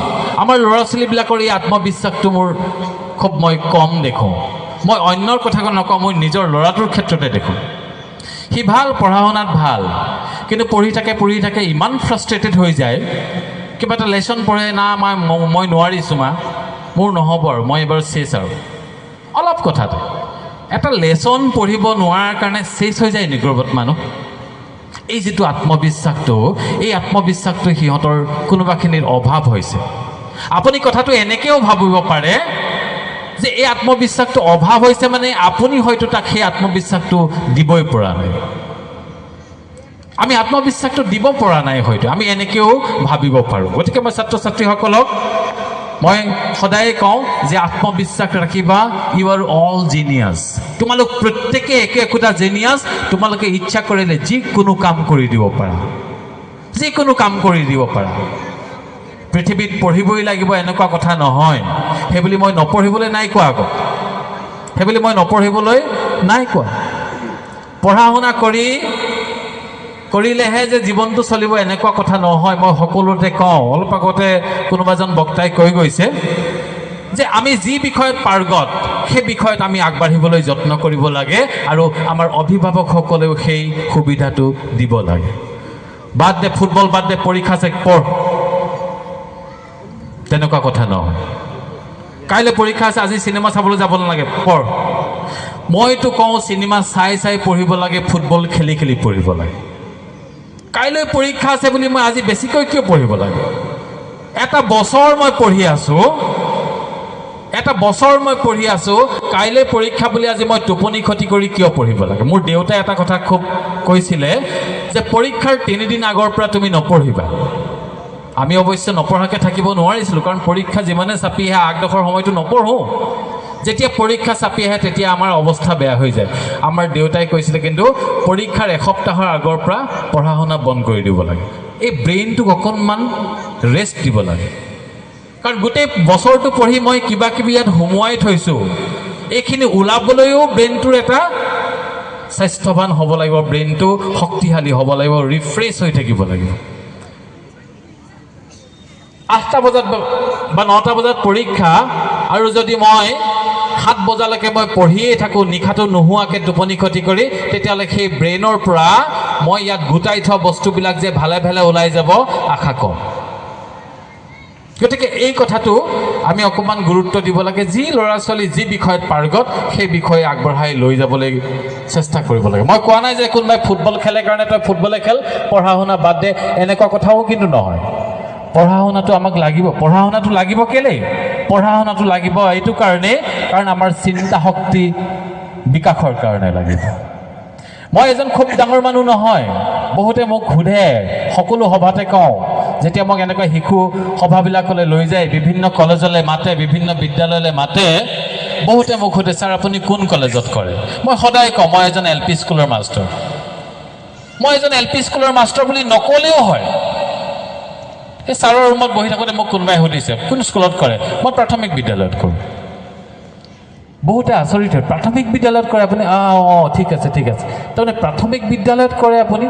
আমাৰ ল'ৰা ছোৱালীবিলাকৰ এই আত্মবিশ্বাসটো মই কম দেখোঁ। মই অন্যৰ কথা নকওঁ, মই নিজৰ ল'ৰাটোৰ ক্ষেত্ৰতে দেখোঁ। সি ভাল, পঢ়া শুনাত ভাল, কিন্তু পঢ়ি থাকে ইমান ফ্ৰাষ্ট্ৰেটেড হৈ যায়, কিবা এটা লেচন পঢ়ে না মই নোৱাৰিছোঁ মা, মোৰ নহ'ব আৰু মই এবাৰ চেছ আৰু অলপ কথাতে এটা লেচন পঢ়িব নোৱাৰাৰ কাৰণে চেছ হৈ যায় নিগ্ৰবত মানুহ। এই যিটো আত্মবিশ্বাসটো, এই আত্মবিশ্বাসটো সিহঁতৰ কোনোবাখিনিৰ অভাৱ হৈছে। আপুনি কথাটো এনেকৈও ভাবিব পাৰে যে এই আত্মবিশ্বাসটো অভাৱ হৈছে মানে আপুনি হয়তো তাক সেই আত্মবিশ্বাসটো দিবই পৰা নাই। আমি আত্মবিশ্বাসটো দিব পৰা নাই হয়তো, আমি এনেকৈও ভাবিব পাৰোঁ। গতিকে মই ছাত্ৰ ছাত্ৰীসকলক মই সদায় কওঁ যে আত্মবিশ্বাস ৰাখিবা, ইউ আৰ অল জিনিয়াছ। তোমালোক প্ৰত্যেকে একোটা জিনিয়াছ। তোমালোকে ইচ্ছা কৰিলে যিকোনো কাম কৰি দিব পাৰা, যিকোনো কাম কৰি দিব পাৰা। পৃথিৱীত পঢ়িবই লাগিব এনেকুৱা কথা নহয়। সেইবুলি মই নপঢ়িবলৈ নাই কোৱা আকৌ, সেইবুলি মই নপঢ়িবলৈ নাই কোৱা। পঢ়া শুনা কৰিলেহে যে জীৱনটো চলিব এনেকুৱা কথা নহয়। মই সকলোতে কওঁ, অলপ আগতে কোনোবা এজন বক্তাই কৈ গৈছে যে আমি যি বিষয়ত পাৰ্গত সেই বিষয়ত আমি আগবাঢ়িবলৈ যত্ন কৰিব লাগে, আৰু আমাৰ অভিভাৱকসকলেও সেই সুবিধাটো দিব লাগে। বাদ দে ফুটবল, বাদ দে পৰীক্ষা চেক, পঢ়, তেনেকুৱা কথা নহয়। কাইলৈ পৰীক্ষা আছে, আজি চিনেমা চাবলৈ যাব নালাগে, পঢ়। মইতো কওঁ চিনেমা চাই পঢ়িব লাগে, ফুটবল খেলি পঢ়িব লাগে। কাইলৈ পৰীক্ষা আছে বুলি মই আজি বেছিকৈ কিয় পঢ়িব লাগে? এটা বছৰ মই পঢ়ি আছোঁ, কাইলৈ পৰীক্ষা বুলি আজি মই টোপনি ক্ষতি কৰি কিয় পঢ়িব লাগে? মোৰ দেউতাই এটা কথা খুব কৈছিলে যে পৰীক্ষাৰ 3 দিন আগৰ পৰা তুমি নপঢ়িবা। আমি অৱশ্যে নপঢ়াকৈ থাকিব নোৱাৰিছিলোঁ, কাৰণ পৰীক্ষা যিমানে চাপি আহে আগডোখৰ সময়টো নপঢ়োঁ। যেতিয়া পৰীক্ষা চাপি আহে তেতিয়া আমাৰ অৱস্থা বেয়া হৈ যায়। আমাৰ দেউতাই কৈছিলে কিন্তু পৰীক্ষাৰ এসপ্তাহৰ আগৰ পৰা পঢ়া শুনা বন্ধ কৰি দিব লাগে। এই ব্ৰেইনটোক অকণমান ৰেষ্ট দিব লাগে, কাৰণ গোটেই বছৰটো পঢ়ি মই কিবা কিবি ইয়াত সোমোৱাই থৈছোঁ। এইখিনি ওলাবলৈও ব্ৰেইনটোৰ এটা স্বাস্থ্যৱান হ'ব লাগিব, ব্ৰেইনটো শক্তিশালী হ'ব লাগিব, ৰিফ্ৰেছ হৈ থাকিব লাগিব। 8টা বজাত বা 9টা বজাত পৰীক্ষা, আৰু যদি মই 7 বজালৈকে মই পঢ়িয়ে থাকোঁ নিশাটো নোহোৱাকৈ টোপনি ক্ষতি কৰি, তেতিয়াহ'লে সেই ব্ৰেইনৰ পৰা মই ইয়াত গোটাই থোৱা বস্তুবিলাক যে ভালে ভালে ওলাই যাব আশা কম। গতিকে এই কথাটো আমি অকণমান গুৰুত্ব দিব লাগে। যি ল'ৰা ছোৱালী যি বিষয়ত পাৰ্গত সেই বিষয়ে আগবঢ়াই লৈ যাবলৈ চেষ্টা কৰিব লাগে। মই কোৱা নাই যে কোনোবাই ফুটবল খেলে কাৰণে তই ফুটবলে খেল, পঢ়া শুনা বাদ দে, এনেকুৱা কথাও কিন্তু নহয়। পঢ়া শুনাটো আমাক লাগিব। পঢ়া শুনাটো লাগিব কেলেই? পঢ়া শুনাটো লাগিব এইটো কাৰণেই, কাৰণ আমাৰ চিন্তা শক্তি বিকাশৰ কাৰণে লাগিব। মই এজন খুব ডাঙৰ মানুহ নহয়। বহুতে মোক সোধে, সকলো সভাতে কওঁ, যেতিয়া মোক এনেকুৱা শিশু সভাবিলাকলৈ লৈ যায়, বিভিন্ন কলেজলৈ মাতে, বিভিন্ন বিদ্যালয়লৈ মাতে, বহুতে মোক সোধে, ছাৰ আপুনি কোন কলেজত কৰে? মই সদায় কওঁ মই এজন LP স্কুলৰ মাষ্টৰ। মই এজন LP স্কুলৰ মাষ্টৰ বুলি নক'লেও হয়। সেই ছাৰৰ ৰুমত বহি থাকোঁতে মোক কোনোবাই সুধিছে কোন স্কুলত কৰে? মই প্ৰাথমিক বিদ্যালয়ত কৰোঁ। বহুতে আচৰিত হয়, প্ৰাথমিক বিদ্যালয়ত কৰে আপুনি? অঁ ঠিক আছে তাৰমানে প্ৰাথমিক বিদ্যালয়ত কৰে আপুনি?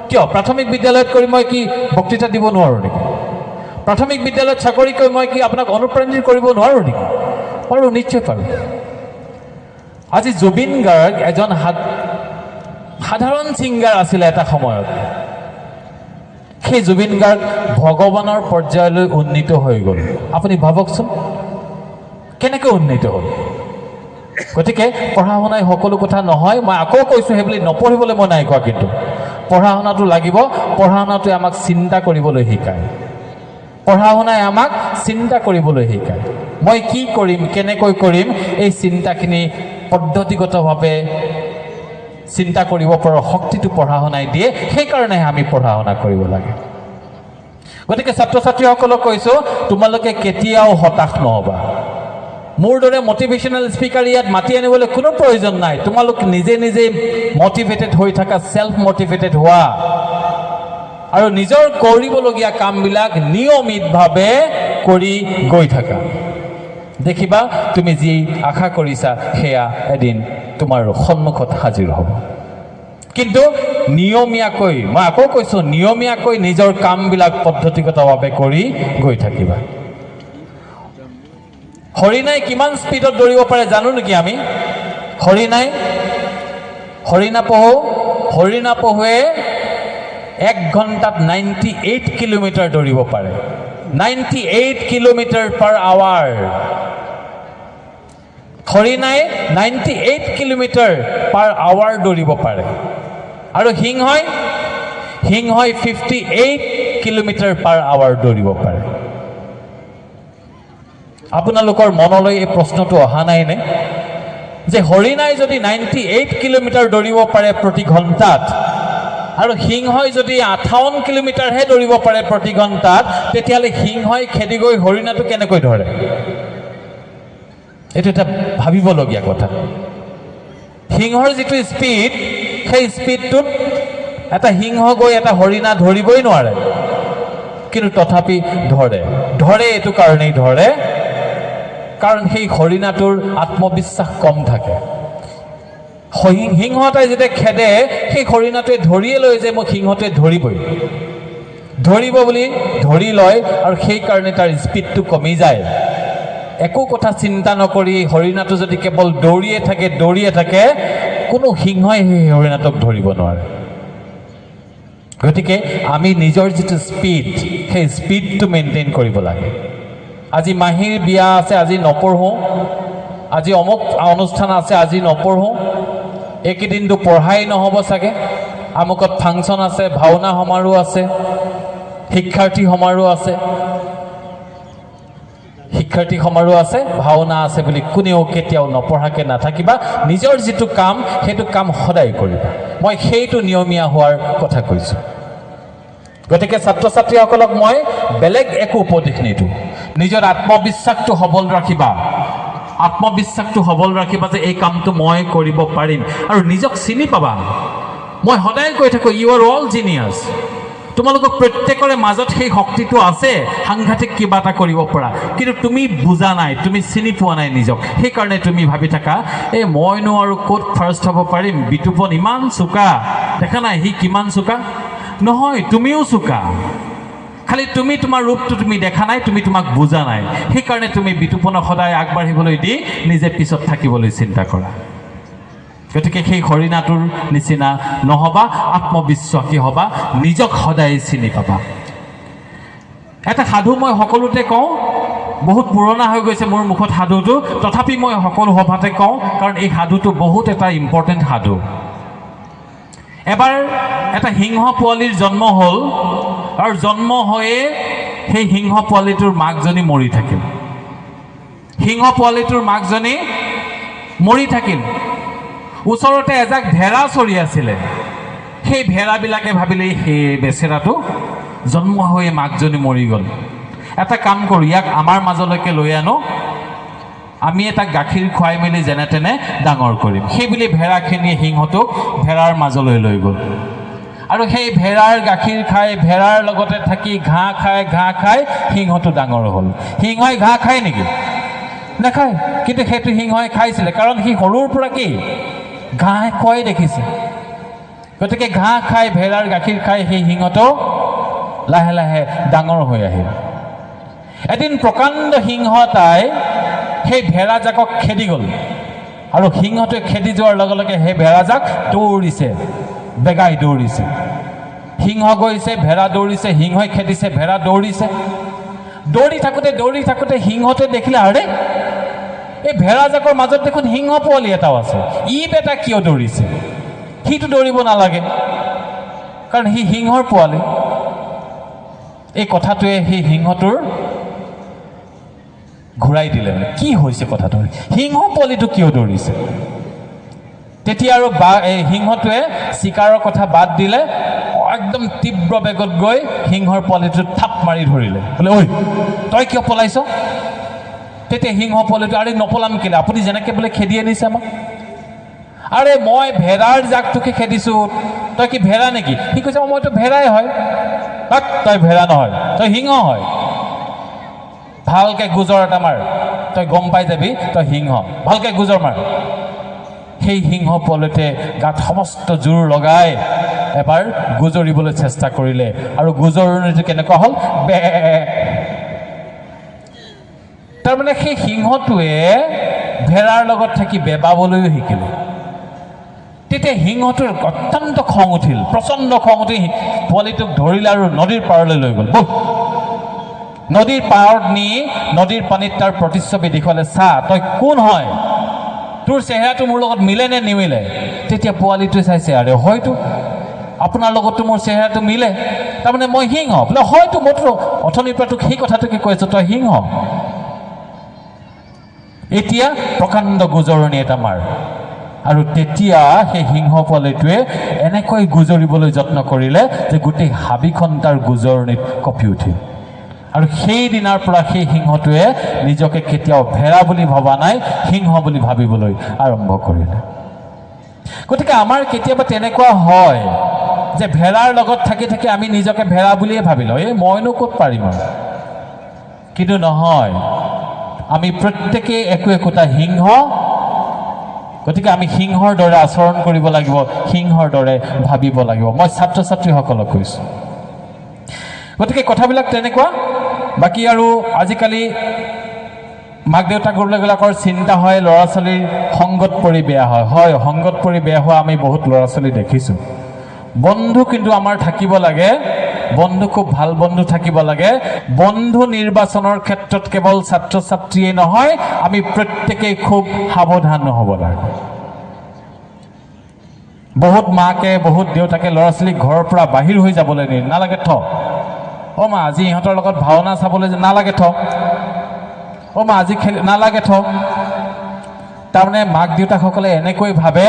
কিয় প্ৰাথমিক বিদ্যালয়ত কৰি মই কি বক্তৃতা দিব নোৱাৰোঁ নেকি? প্ৰাথমিক বিদ্যালয়ত চাকৰি কৰি মই কি আপোনাক অনুপ্ৰাণিত কৰিব নোৱাৰোঁ নেকি? পাৰোঁ, নিশ্চয় পাৰোঁ। আজি জুবিন গাৰ্গ এজন সাধাৰণ ছিংগাৰ আছিলে এটা সময়ত। সেই জুবিন গাৰ্গ ভগৱানৰ পৰ্যায়লৈ উন্নীত হৈ গ'ল। আপুনি ভাবকচোন কেনেকৈ উন্নীত হ'ল। গতিকে পঢ়া শুনাই সকলো কথা নহয়। মই আকৌ কৈছোঁ সেইবুলি নপঢ়িবলৈ মই নাই কোৱা, কিন্তু পঢ়া শুনাটো লাগিব। পঢ়া শুনাটোৱে আমাক চিন্তা কৰিবলৈ শিকায়। পঢ়া শুনাই আমাক চিন্তা কৰিবলৈ শিকায়। মই কি কৰিম, কেনেকৈ কৰিম, এই চিন্তাখিনি পদ্ধতিগতভাৱে চিন্তা কৰিব পৰাৰ শক্তিটো পঢ়া শুনাই দিয়ে। সেইকাৰণেহে আমি পঢ়া শুনা কৰিব লাগে। গতিকে ছাত্ৰ ছাত্ৰীসকলক কৈছোঁ, তোমালোকে কেতিয়াও হতাশ নহ'বা। মোৰ দৰে মটিভেশ্যনেল স্পিকাৰ ইয়াত মাতি আনিবলৈ কোনো প্ৰয়োজন নাই। তোমালোক নিজে মটিভেটেড হৈ থাকা, চেল্ফ মটিভেটেড হোৱা, আৰু নিজৰ কৰিবলগীয়া কামবিলাক নিয়মিতভাৱে কৰি গৈ থাকা। দেখিবা তুমি যি আশা কৰিছা সেয়া এদিন তোমাৰ সন্মুখত হাজিৰ হ'ব। কিন্তু নিয়মীয়াকৈ, মই আকৌ কৈছোঁ, নিয়মীয়াকৈ নিজৰ কামবিলাক পদ্ধতিগতভাৱে কৰি গৈ থাকিবা। হৰিণাই কিমান স্পীডত দৌৰিব পাৰে জানো নেকি আমি? হৰিণা পহু হৰিণা পহুৱে 1 ঘণ্টাত 98 কিলোমিটাৰ দৌৰিব পাৰে 98 কিলোমিটাৰ পাৰ আৱাৰ হৰিণাই 98 কিলোমিটাৰ পাৰ আৱাৰ দৌৰিব পাৰে আৰু সিংহই 58 কিলোমিটাৰ পাৰ আৱাৰ দৌৰিব পাৰে আপোনালোকৰ মনলৈ এই প্ৰশ্নটো অহা নাইনে যে হৰিণাই যদি 98 কিলোমিটাৰ দৌৰিব পাৰে প্ৰতি ঘণ্টাত আৰু সিংহই যদি 58 কিলোমিটাৰহে দৌৰিব পাৰে প্ৰতি ঘণ্টাত তেতিয়াহ'লে সিংহই খেদি গৈ হৰিণাটো কেনেকৈ ধৰে এইটো এটা ভাবিবলগীয়া কথা সিংহৰ যিটো স্পীড সেই স্পীডটোত এটা সিংহ গৈ এটা হৰিণা ধৰিবই নোৱাৰে কিন্তু তথাপি ধৰে এইটো কাৰণেই ধৰে কাৰণ সেই হৰিণাটোৰ আত্মবিশ্বাস কম থাকে সিংহ এটাই যেতিয়া খেদে সেই হৰিণাটোৱে ধৰিয়ে লয় যে মোক সিংহটোৱে ধৰিব বুলি ধৰি লয় আৰু সেইকাৰণে তাৰ স্পীডটো কমি যায় একো কথা চিন্তা নকৰি হৰিণাটো যদি কেৱল দৌৰিয়ে থাকে কোনো সিংহই সেই হৰিণাটোক ধৰিব নোৱাৰে গতিকে আমি নিজৰ যিটো স্পীড সেই স্পীডটো মেইনটেইন কৰিব লাগে আজি মাহীৰ বিয়া আছে আজি নপঢ়োঁ আজি অমুক অনুষ্ঠান আছে আজি নপঢ়োঁ এইকেইদিনটো পঢ়াই নহ'ব চাগে আমুকত ফাংচন আছে ভাওনা সমাৰোহ আছে শিক্ষাৰ্থী সমাৰোহ আছে ভাওনা আছে বুলি কোনেও কেতিয়াও নপঢ়াকৈ নাথাকিবা নিজৰ যিটো কাম সেইটো কাম সদায় কৰিবা মই সেইটো নিয়মীয়া হোৱাৰ কথা কৈছোঁ গতিকে ছাত্ৰ ছাত্ৰীসকলক মই বেলেগ একো উপদেশ নিদিওঁ নিজৰ আত্মবিশ্বাসটো সবল ৰাখিবা যে এই কামটো মই কৰিব পাৰিম আৰু নিজক চিনি পাবা মই সদায় কৈ থাকোঁ ইউ আৰ অল জিনিয়াছ তোমালোকক প্ৰত্যেকৰে মাজত সেই শক্তিটো আছে সাংঘাতিক কিবা এটা কৰিব পৰা কিন্তু তুমি বুজা নাই তুমি চিনি পোৱা নাই নিজক সেইকাৰণে তুমি ভাবি থাকা এই মইনো আৰু ক'ত ফাৰ্ষ্ট হ'ব পাৰিম বিতুপন ইমান চোকা দেখা নাই সি কিমান চোকা নহয় তুমিও চোকা খালি তুমি তোমাৰ ৰূপটো তুমি দেখা নাই তুমি তোমাক বুজা নাই সেইকাৰণে তুমি বিতুপনক সদায় আগবাঢ়িবলৈ দি নিজে পিছত থাকিবলৈ চিন্তা কৰা গতিকে সেই হৰিণাটোৰ নিচিনা নহবা আত্মবিশ্বাসী হবা নিজক সদায় চিনি পাবা এটা সাধু মই সকলোতে কওঁ বহুত পুৰণা হৈ গৈছে মোৰ মুখত সাধুটো তথাপি মই সকলো সভাতে কওঁ কাৰণ এই সাধুটো বহুত এটা ইম্পৰ্টেণ্ট সাধু এবাৰ এটা সিংহ পোৱালিৰ জন্ম হ'ল আৰু জন্ম হৈয়ে সেই সিংহ পোৱালিটোৰ মাকজনী মৰি থাকিল ওচৰতে এজাক ভেড়া চৰি আছিলে সেই ভেড়াবিলাকে ভাবিলে সেই বেচেৰাটো জন্ম হৈয়ে মাকজনী মৰি গ'ল এটা কাম কৰোঁ ইয়াক আমাৰ মাজলৈকে লৈ আনো আমি এটা গাখীৰ খুৱাই মেলি যেনে তেনে ডাঙৰ কৰিম সেইবুলি ভেড়াখিনিয়ে সিংহটোক ভেড়াৰ মাজলৈ লৈ গ'ল আৰু সেই ভেড়াৰ গাখীৰ খাই ভেড়াৰ লগতে থাকি ঘাঁহ খাই সিংহটো ডাঙৰ হ'ল সিংহই ঘাঁহ খায় নেকি নাখায় কিন্তু সেইটো সিংহই খাইছিলে কাৰণ সি সৰুৰ পৰা কি ঘাঁহ খোৱাই দেখিছে গতিকে ঘাঁহ খাই ভেড়াৰ গাখীৰ খাই সেই সিংহটো লাহে লাহে ডাঙৰ হৈ আহিল এদিন প্ৰকাণ্ড সিংহ এটাই সেই ভেড়াজাকক খেদি গ'ল আৰু সিংহটোৱে খেদি যোৱাৰ লগে লগে সেই ভেড়াজাক বেগাই দৌৰিছে সিংহ গৈছে ভেড়া দৌৰিছে সিংহই খেদিছে ভেড়া দৌৰিছে দৌৰি থাকোঁতে সিংহটোৱে দেখিলে আৰে এই ভেড়াজাকৰ মাজত দেখোন সিংহ পোৱালি এটাও আছে ই বেটা কিয় দৌৰিছে সিটো দৌৰিব নালাগে কাৰণ সি সিংহৰ পোৱালি এই কথাটোৱে সেই সিংহটোৰ ঘূৰাই দিলে কি হৈছে কথাটো সিংহ পোৱালিটো কিয় দৌৰিছে তেতিয়া আৰু এই সিংহটোৱে চিকাৰৰ কথা বাদ দিলে একদম তীব্ৰ বেগত গৈ সিংহৰ পোৱালিটো থাপ মাৰি ধৰিলে বোলে ঐ তই কিয় পলাইছ তেতিয়া সিংহ পোৱালিটো আৰে নপলাম কেলে আপুনি যেনেকৈ বোলে খেদি আনিছে আমাক আৰে মই ভেড়াৰ জাকটোকে খেদিছোঁ তই কি ভেড়া নেকি সি কৈছে মইতো ভেড়াই হয় তই ভেড়া নহয় তই সিংহ হয় ভালকৈ গোজৰ এটা মাৰ তই গম পাই যাবি তই সিংহ ভালকৈ গোজৰ মাৰ সেই সিংহ পোৱালিটোৱে গাত সমস্ত জোৰ লগাই এবাৰ গুজৰিবলৈ চেষ্টা কৰিলে আৰু গুজৰণিটো কেনেকুৱা হ'ল বে তাৰমানে সেই সিংহটোৱে ভেড়াৰ লগত থাকি বেবাবলৈও শিকিলে তেতিয়া সিংহটোৰ অত্যন্ত খং উঠিল, প্ৰচণ্ড খং উঠি পোৱালিটোক ধৰিলে আৰু নদীৰ পাৰলৈ লৈ গ'ল। বল, নদীৰ পাৰত নি নদীৰ পানীত তাৰ প্ৰতিচ্ছবি দেখুৱালে, চা তই কোন হয়, তোৰ চেহেৰাটো মোৰ লগত মিলে নে নিমিলে। তেতিয়া পোৱালিটোৱে চাইছে, আৰে হয়তো আপোনাৰ লগতো মোৰ চেহেৰাটো মিলে, তাৰমানে মই সিংহ। বোলে হয়তো, মইতো অথনিৰ পৰা তোক সেই কথাটোকে কৈ আছোঁ, তই সিংহ। এতিয়া প্ৰকাণ্ড গোজৰণি এটা মাৰ। আৰু তেতিয়া সেই সিংহ পোৱালিটোৱে এনেকৈ গুজৰিবলৈ যত্ন কৰিলে যে গোটেই হাবিখন তাৰ গোজৰণিত কঁপি উঠিল। আৰু সেই দিনাৰ পৰা সেই সিংহটোৱে নিজকে কেতিয়াও ভেড়া বুলি ভবা নাই, সিংহ বুলি ভাবিবলৈ আৰম্ভ কৰিলে। গতিকে আমাৰ কেতিয়াবা তেনেকুৱা হয় যে ভেড়াৰ লগত থাকি থাকি আমি নিজকে ভেড়া বুলিয়ে ভাবি লওঁ, এই মইনো ক'ত পাৰিম আৰু। কিন্তু নহয়, আমি প্ৰত্যেকেই একো একোটা সিংহ। গতিকে আমি সিংহৰ দৰে আচৰণ কৰিব লাগিব, সিংহৰ দৰে ভাবিব লাগিব। মই ছাত্ৰ ছাত্ৰীসকলক কৈছোঁ। গতিকে কথাবিলাক তেনেকুৱা। বাকী আৰু আজিকালি মাক দেউতাকবিলাকৰ চিন্তা হয় ল'ৰা ছোৱালীৰ সংগত পৰি বেয়া হয়। হয়, সংগত পৰি বেয়া হোৱা আমি বহুত ল'ৰা ছোৱালী দেখিছোঁ। বন্ধু কিন্তু আমাৰ থাকিব লাগে, বন্ধু খুব ভাল বন্ধু থাকিব লাগে। বন্ধু নিৰ্বাচনৰ ক্ষেত্ৰত কেৱল ছাত্ৰ ছাত্ৰীয়ে নহয়, আমি প্ৰত্যেকেই খুব সাৱধান হ'ব লাগে। বহুত মাকে বহুত দেউতাকে ল'ৰা ছোৱালীক ঘৰৰ পৰা বাহিৰ হৈ যাবলৈ নিয়ে, নালাগে থ। অ' মা আজি ইহঁতৰ লগত ভাওনা চাবলৈ নালাগে থ। অ' মা আজি নালাগে থ। তাৰমানে মাক দেউতাকসকলে এনেকৈ ভাবে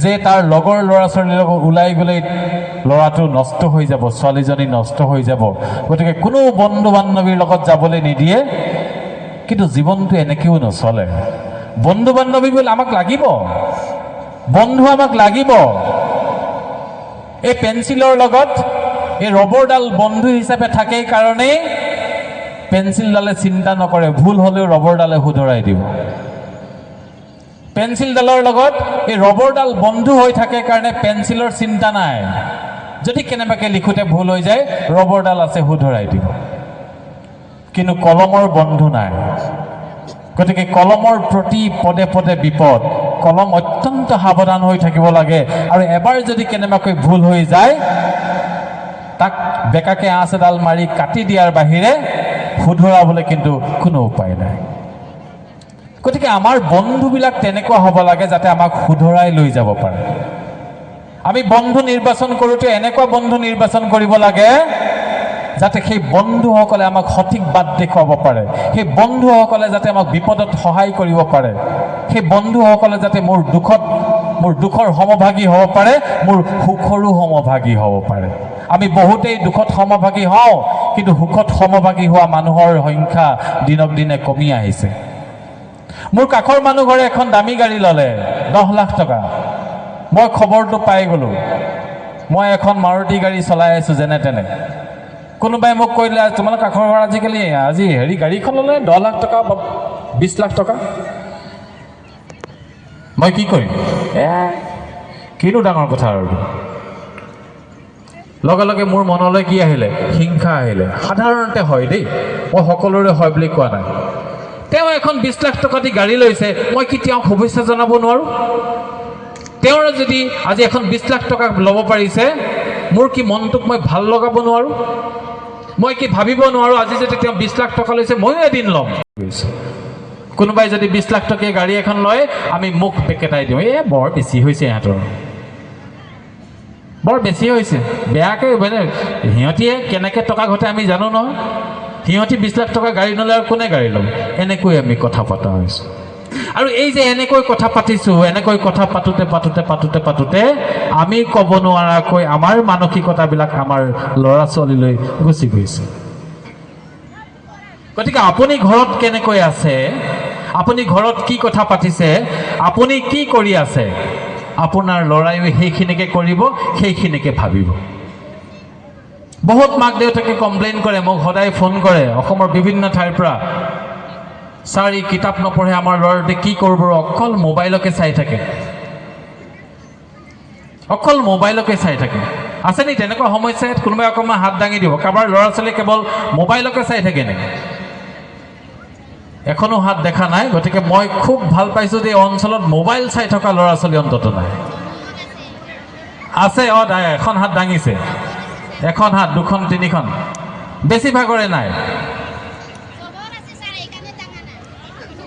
যে তাৰ লগৰ ল'ৰা ছোৱালীৰ লগত ওলাই গ'লে ল'ৰাটো নষ্ট হৈ যাব, ছোৱালীজনী নষ্ট হৈ যাব, গতিকে কোনো বন্ধু বান্ধৱীৰ লগত যাবলৈ নিদিয়ে। কিন্তু জীৱনটো এনেকৈও নচলে। বন্ধু বান্ধৱী বুলি আমাক লাগিব, বন্ধু আমাক লাগিব। এই পেঞ্চিলৰ লগত এই ৰবৰডাল বন্ধু হিচাপে থাকে কাৰণেই পেঞ্চিলডালে চিন্তা নকৰে, ভুল হ'লেও ৰবৰডালে শুধৰাই দিব। পেঞ্চিলডালৰ লগত এই ৰবৰডাল বন্ধু হৈ থাকে কাৰণে পেঞ্চিলৰ চিন্তা নাই। যদি কেনেবাকৈ লিখোঁতে ভুল হৈ যায়, ৰবৰডাল আছে, শুধৰাই দিব। কিন্তু কলমৰ বন্ধু নাই। গতিকে কলমৰ প্ৰতি পদে পদে বিপদ। কলম অত্যন্ত সাৱধান হৈ থাকিব লাগে। আৰু এবাৰ যদি কেনেবাকৈ ভুল হৈ যায়, তাক বেকাকে আঁচ এডাল মাৰি কাটি দিয়াৰ বাহিৰে শুধৰাবলৈ কিন্তু কোনো উপায় নাই। গতিকে আমাৰ বন্ধুবিলাক তেনেকুৱা হ'ব লাগে যাতে আমাক শুধৰাই লৈ যাব পাৰে। আমি বন্ধু নিৰ্বাচন কৰোঁতে এনেকুৱা বন্ধু নিৰ্বাচন কৰিব লাগে যাতে সেই বন্ধুসকলে আমাক সঠিক বাট দেখুৱাব পাৰে, সেই বন্ধুসকলে যাতে আমাক বিপদত সহায় কৰিব পাৰে, সেই বন্ধুসকলে যাতে মোৰ দুখৰ সমভাগী হ'ব পাৰে, মোৰ সুখৰো সমভাগী হ'ব পাৰে। আমি বহুতেই দুখত সমভাগী হওঁ, কিন্তু সুখত সমভাগী হোৱা মানুহৰ সংখ্যা দিনক দিনে কমি আহিছে। মোৰ কাষৰ মানুহ ঘৰে এখন দামী গাড়ী ল'লে, 10 লাখ টকা। মই খবৰটো পাই গ'লোঁ। মই এখন মাৰুতি গাড়ী চলাই আছোঁ যেনে তেনে। কোনোবাই মোক কৈ দিলে, তোমালোক কাষৰ ঘৰ আজি গাড়ীখন ল'লে 10 লাখ টকা, 20 লাখ টকা। মই কি কৰিম? কিনো ডাঙৰ কথা আৰু। লগে লগে মোৰ মনলৈ কি আহিলে? হিংসা আহিলে। সাধাৰণতে হয় দেই, মই সকলোৰে হয় বুলি কোৱা নাই। তেওঁ এখন 20 লাখ টকা দি গাড়ী লৈছে, মই কি তেওঁক শুভেচ্ছা জনাব নোৱাৰোঁ? তেওঁৰ যদি আজি এখন 20 লাখ টকা ল'ব পাৰিছে, মোৰ কি মনটোক মই ভাল লগাব নোৱাৰোঁ? মই কি ভাবিব নোৱাৰোঁ আজি যদি তেওঁ 20 লাখ টকা লৈছে, ময়ো এদিন ল'ম। কোনোবাই যদি 20 লাখ টকীয়া গাড়ী এখন লয়, আমি মুখ পেকেটাই দিওঁ, বৰ বেছি হৈছে ইহঁতৰ, বৰ বেছি হৈছে, বেয়াকৈ মানে সিহঁতিয়ে কেনেকৈ টকা ঘটে আমি জানো নহয়। সিহঁতি 20 লাখ টকা গাড়ী ন'লে আৰু কোনে গাড়ী ল'ব? এনেকৈ আমি কথা পতা হৈছোঁ। আৰু এই যে এনেকৈ কথা পাতিছোঁ, এনেকৈ কথা পাতোঁতে আমি ক'ব নোৱাৰাকৈ আমাৰ মানসিকতাবিলাক আমাৰ ল'ৰা ছোৱালীলৈ গুচি গৈছে। গতিকে আপুনি ঘৰত কেনেকৈ আছে, আপুনি ঘৰত কি কথা পাতিছে, আপুনি কি কৰি আছে, আপোনাৰ ল'ৰায়ো সেইখিনিকে কৰিব, সেইখিনিকে ভাবিব। বহুত মাক দেউতাকে কমপ্লেইন কৰে, মোক সদায় ফোন কৰে অসমৰ বিভিন্ন ঠাইৰ পৰা, ছাৰ ই কিতাপ নপঢ়ে, আমাৰ ল'ৰাটোৱে কি কৰিব, অকল মোবাইলকে চাই থাকে, অকল মোবাইলকে চাই থাকে। আছে নি তেনেকুৱা সমস্যা? কোনোবাই অকণমান হাত দাঙি দিব। কাৰোবাৰ ল'ৰা ছোৱালীয়ে কেৱল মোবাইলকে চাই থাকে নেকি? এখনো হাত দেখা নাই, গতিকে মই খুব ভাল পাইছোঁ যে এই অঞ্চলত মোবাইল চাই থকা ল'ৰা ছোৱালী অন্তত নাই। আছে, এখন হাত দাঙিছে, এখন হাত, দুখন, তিনিখন, বেছিভাগৰে নাই,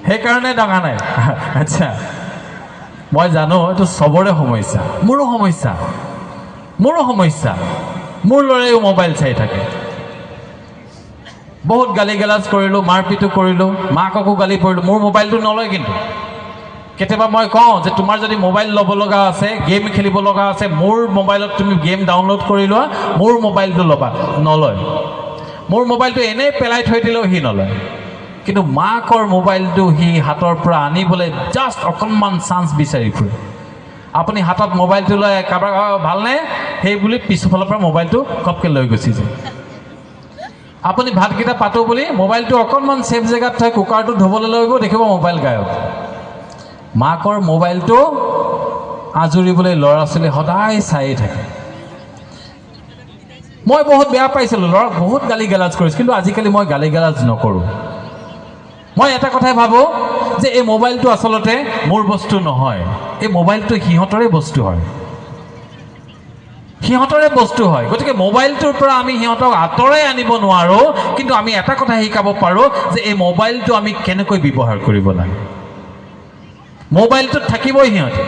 সেইকাৰণে দাঙা নাই। আচ্ছা, মই জানো এইটো চবৰে সমস্যা, মোৰো সমস্যা, মোৰ ল'ৰাইও মোবাইল চাই থাকে। বহুত গালি গালাজ কৰিলোঁ, মাৰপিটো কৰিলোঁ, মাককো গালি পৰিলোঁ, মোৰ মোবাইলটো নলয়। কিন্তু কেতিয়াবা মই কওঁ যে তোমাৰ যদি মোবাইল ল'ব লগা আছে, গেম খেলিব লগা আছে, মোৰ মোবাইলত তুমি গেম ডাউনলোড কৰি লোৱা, মোৰ মোবাইলটো ল'বা। নলয়। মোৰ মোবাইলটো এনেই পেলাই থৈ দিলেও সি নলয়, কিন্তু মাকৰ মোবাইলটো সি হাতৰ পৰা আনিবলৈ জাষ্ট অকণমান চান্স বিচাৰি ফুৰে। আপুনি হাতত মোবাইলটো লৈ কাৰোবাৰ ভালনে সেই বুলি পিছফালৰ পৰা মোবাইলটো কপকৈ লৈ গুচি যায়। আপুনি ভাতকেইটা পাতোঁ বুলি মোবাইলটো অকণমান ছেফ জেগাত থৈ কুকাৰটো ধুবলৈ লৈ গৈ দেখিব মোবাইল গায়ব। মাকৰ মোবাইলটো আজৰিবলৈ ল'ৰা ছোৱালী সদায় চায়ে থাকে। মই বহুত বেয়া পাইছিলোঁ, ল'ৰাক বহুত গালি গালাজ কৰিছোঁ, কিন্তু আজিকালি মই গালি গালাজ নকৰোঁ। মই এটা কথাই ভাবোঁ যে এই মোবাইলটো আচলতে মোৰ বস্তু নহয়, এই মোবাইলটো সিহঁতৰে বস্তু হয়, গতিকে মোবাইলটোৰ পৰা আমি সিহঁতক আঁতৰাই আনিব নোৱাৰোঁ, কিন্তু আমি এটা কথা শিকাব পাৰোঁ যে এই মোবাইলটো আমি কেনেকৈ ব্যৱহাৰ কৰিব লাগে। মোবাইলটোত থাকিবই সিহঁতে,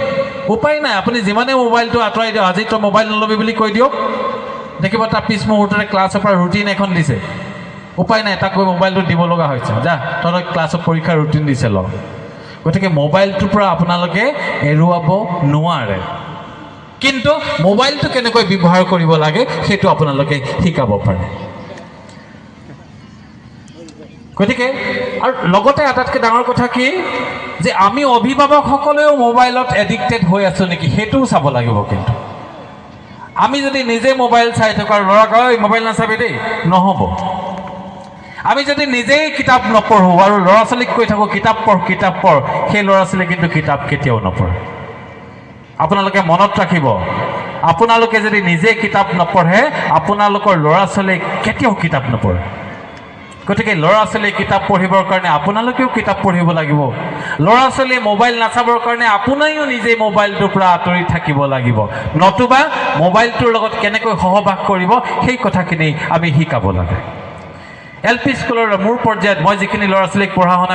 উপায় নাই। আপুনি যিমানে মোবাইলটো আঁতৰাই দিয়ক, আজি তই মোবাইল নল'বি বুলি কৈ দিয়ক, দেখিব তাৰ পিছ মুহূৰ্ততে ক্লাছৰ পৰা ৰুটিন এখন দিছে, উপায় নাই, তাক গৈ মোবাইলটো দিব লগা হৈছে, যা তহঁতক ক্লাছত পৰীক্ষাৰ ৰুটিন দিছে ল। গতিকে মোবাইলটোৰ পৰা আপোনালোকে এৰুৱাব নোৱাৰে, কিন্তু মোবাইলটো কেনেকৈ ব্যৱহাৰ কৰিব লাগে সেইটো আপোনালোকে শিকাব পাৰে। গতিকে আৰু লগতে আটাইতকৈ ডাঙৰ কথা কি যে আমি অভিভাৱকসকলেও মোবাইলত এডিক্টেড হৈ আছোঁ নেকি সেইটোও চাব লাগিব। কিন্তু আমি যদি নিজে মোবাইল চাই থকা ল'ৰাক মোবাইল নাচাবি দেই, নহ'ব। আমি যদি নিজেই কিতাপ নপঢ়োঁ আৰু ল'ৰা ছোৱালীক কৈ থাকোঁ কিতাপ পঢ়, সেই ল'ৰা ছোৱালীয়ে কিন্তু কিতাপ কেতিয়াও নপঢ়ে। আপোনালোকে মনত ৰাখিব, আপোনালোকে যদি নিজে কিতাপ নপঢ়ে আপোনালোকৰ ল'ৰা ছোৱালীয়ে কেতিয়াও কিতাপ নপঢ়ে। গতিকে ল'ৰা ছোৱালীয়ে কিতাপ পঢ়িবৰ কাৰণে আপোনালোকেও কিতাপ পঢ়িব লাগিব। ল'ৰা ছোৱালীয়ে মোবাইল নাচাবৰ কাৰণে আপোনাইও নিজে মোবাইলটোৰ পৰা আঁতৰি থাকিব লাগিব, নতুবা মোবাইলটোৰ লগত কেনেকৈ সহবাস কৰিব সেই কথাখিনি আমি শিকাব লাগে। LP স্কুলৰ মোৰ পৰ্যায়ত মই যিখিনি ল'ৰা ছোৱালীক পঢ়াওঁ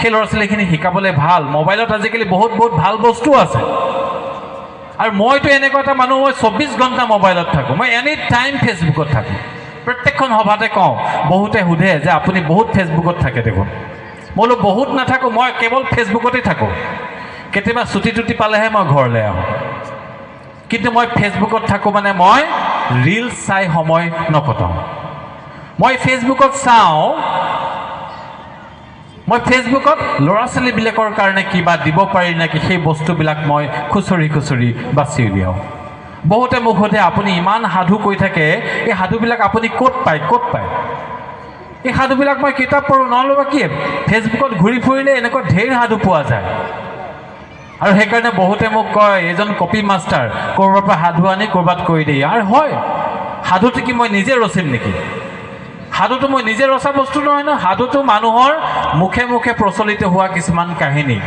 সেই ল'ৰা ছোৱালীখিনি শিকাবলৈ ভাল। মোবাইলত আজিকালি বহুত ভাল বস্তু আছে, আৰু মইতো এনেকুৱা এটা মানুহ, মই 24 ঘণ্টা মোবাইলত থাকোঁ, মই এনি টাইম ফেচবুকত থাকোঁ। প্ৰত্যেকখন সভাতে কওঁ, বহুতে সোধে যে আপুনি বহুত ফেচবুকত থাকে দেখোন। মই বোলো বহুত নাথাকোঁ, মই কেৱল ফেচবুকতেই থাকোঁ। কেতিয়াবা ছুটি পালেহে মই ঘৰলৈ আহোঁ, কিন্তু মই ফেচবুকত থাকোঁ মানে মই ৰিলছ চাই সময় নকটাওঁ। মই ফেচবুকত চাওঁ, মই ফেচবুকত ল'ৰা ছোৱালীবিলাকৰ কাৰণে কিবা দিব পাৰি নেকি সেই বস্তুবিলাক মই খুচৰি বাছি উলিয়াওঁ। বহুতে মোক সোধে আপুনি ইমান সাধু কৈ থাকে, এই সাধুবিলাক আপুনি ক'ত পায়? এই সাধুবিলাক মই কিতাপ পঢ়োঁ, নহ'লে কি ফেচবুকত ঘূৰি ফুৰিলে এনেকুৱা ঢেৰ সাধু পোৱা যায়। আৰু সেইকাৰণে বহুতে মোক কয় এজন কপি মাষ্টাৰ, ক'ৰবাৰ পৰা সাধু আনি ক'ৰবাত কৈ দিয়ে। আৰু হয়, সাধুটো কি মই নিজে ৰচিম নেকি? সাধুটো মই নিজে ৰচা বস্তু নহয় ন। সাধুটো মানুহৰ মুখে মুখে প্ৰচলিত হোৱা কিছুমান কাহিনী।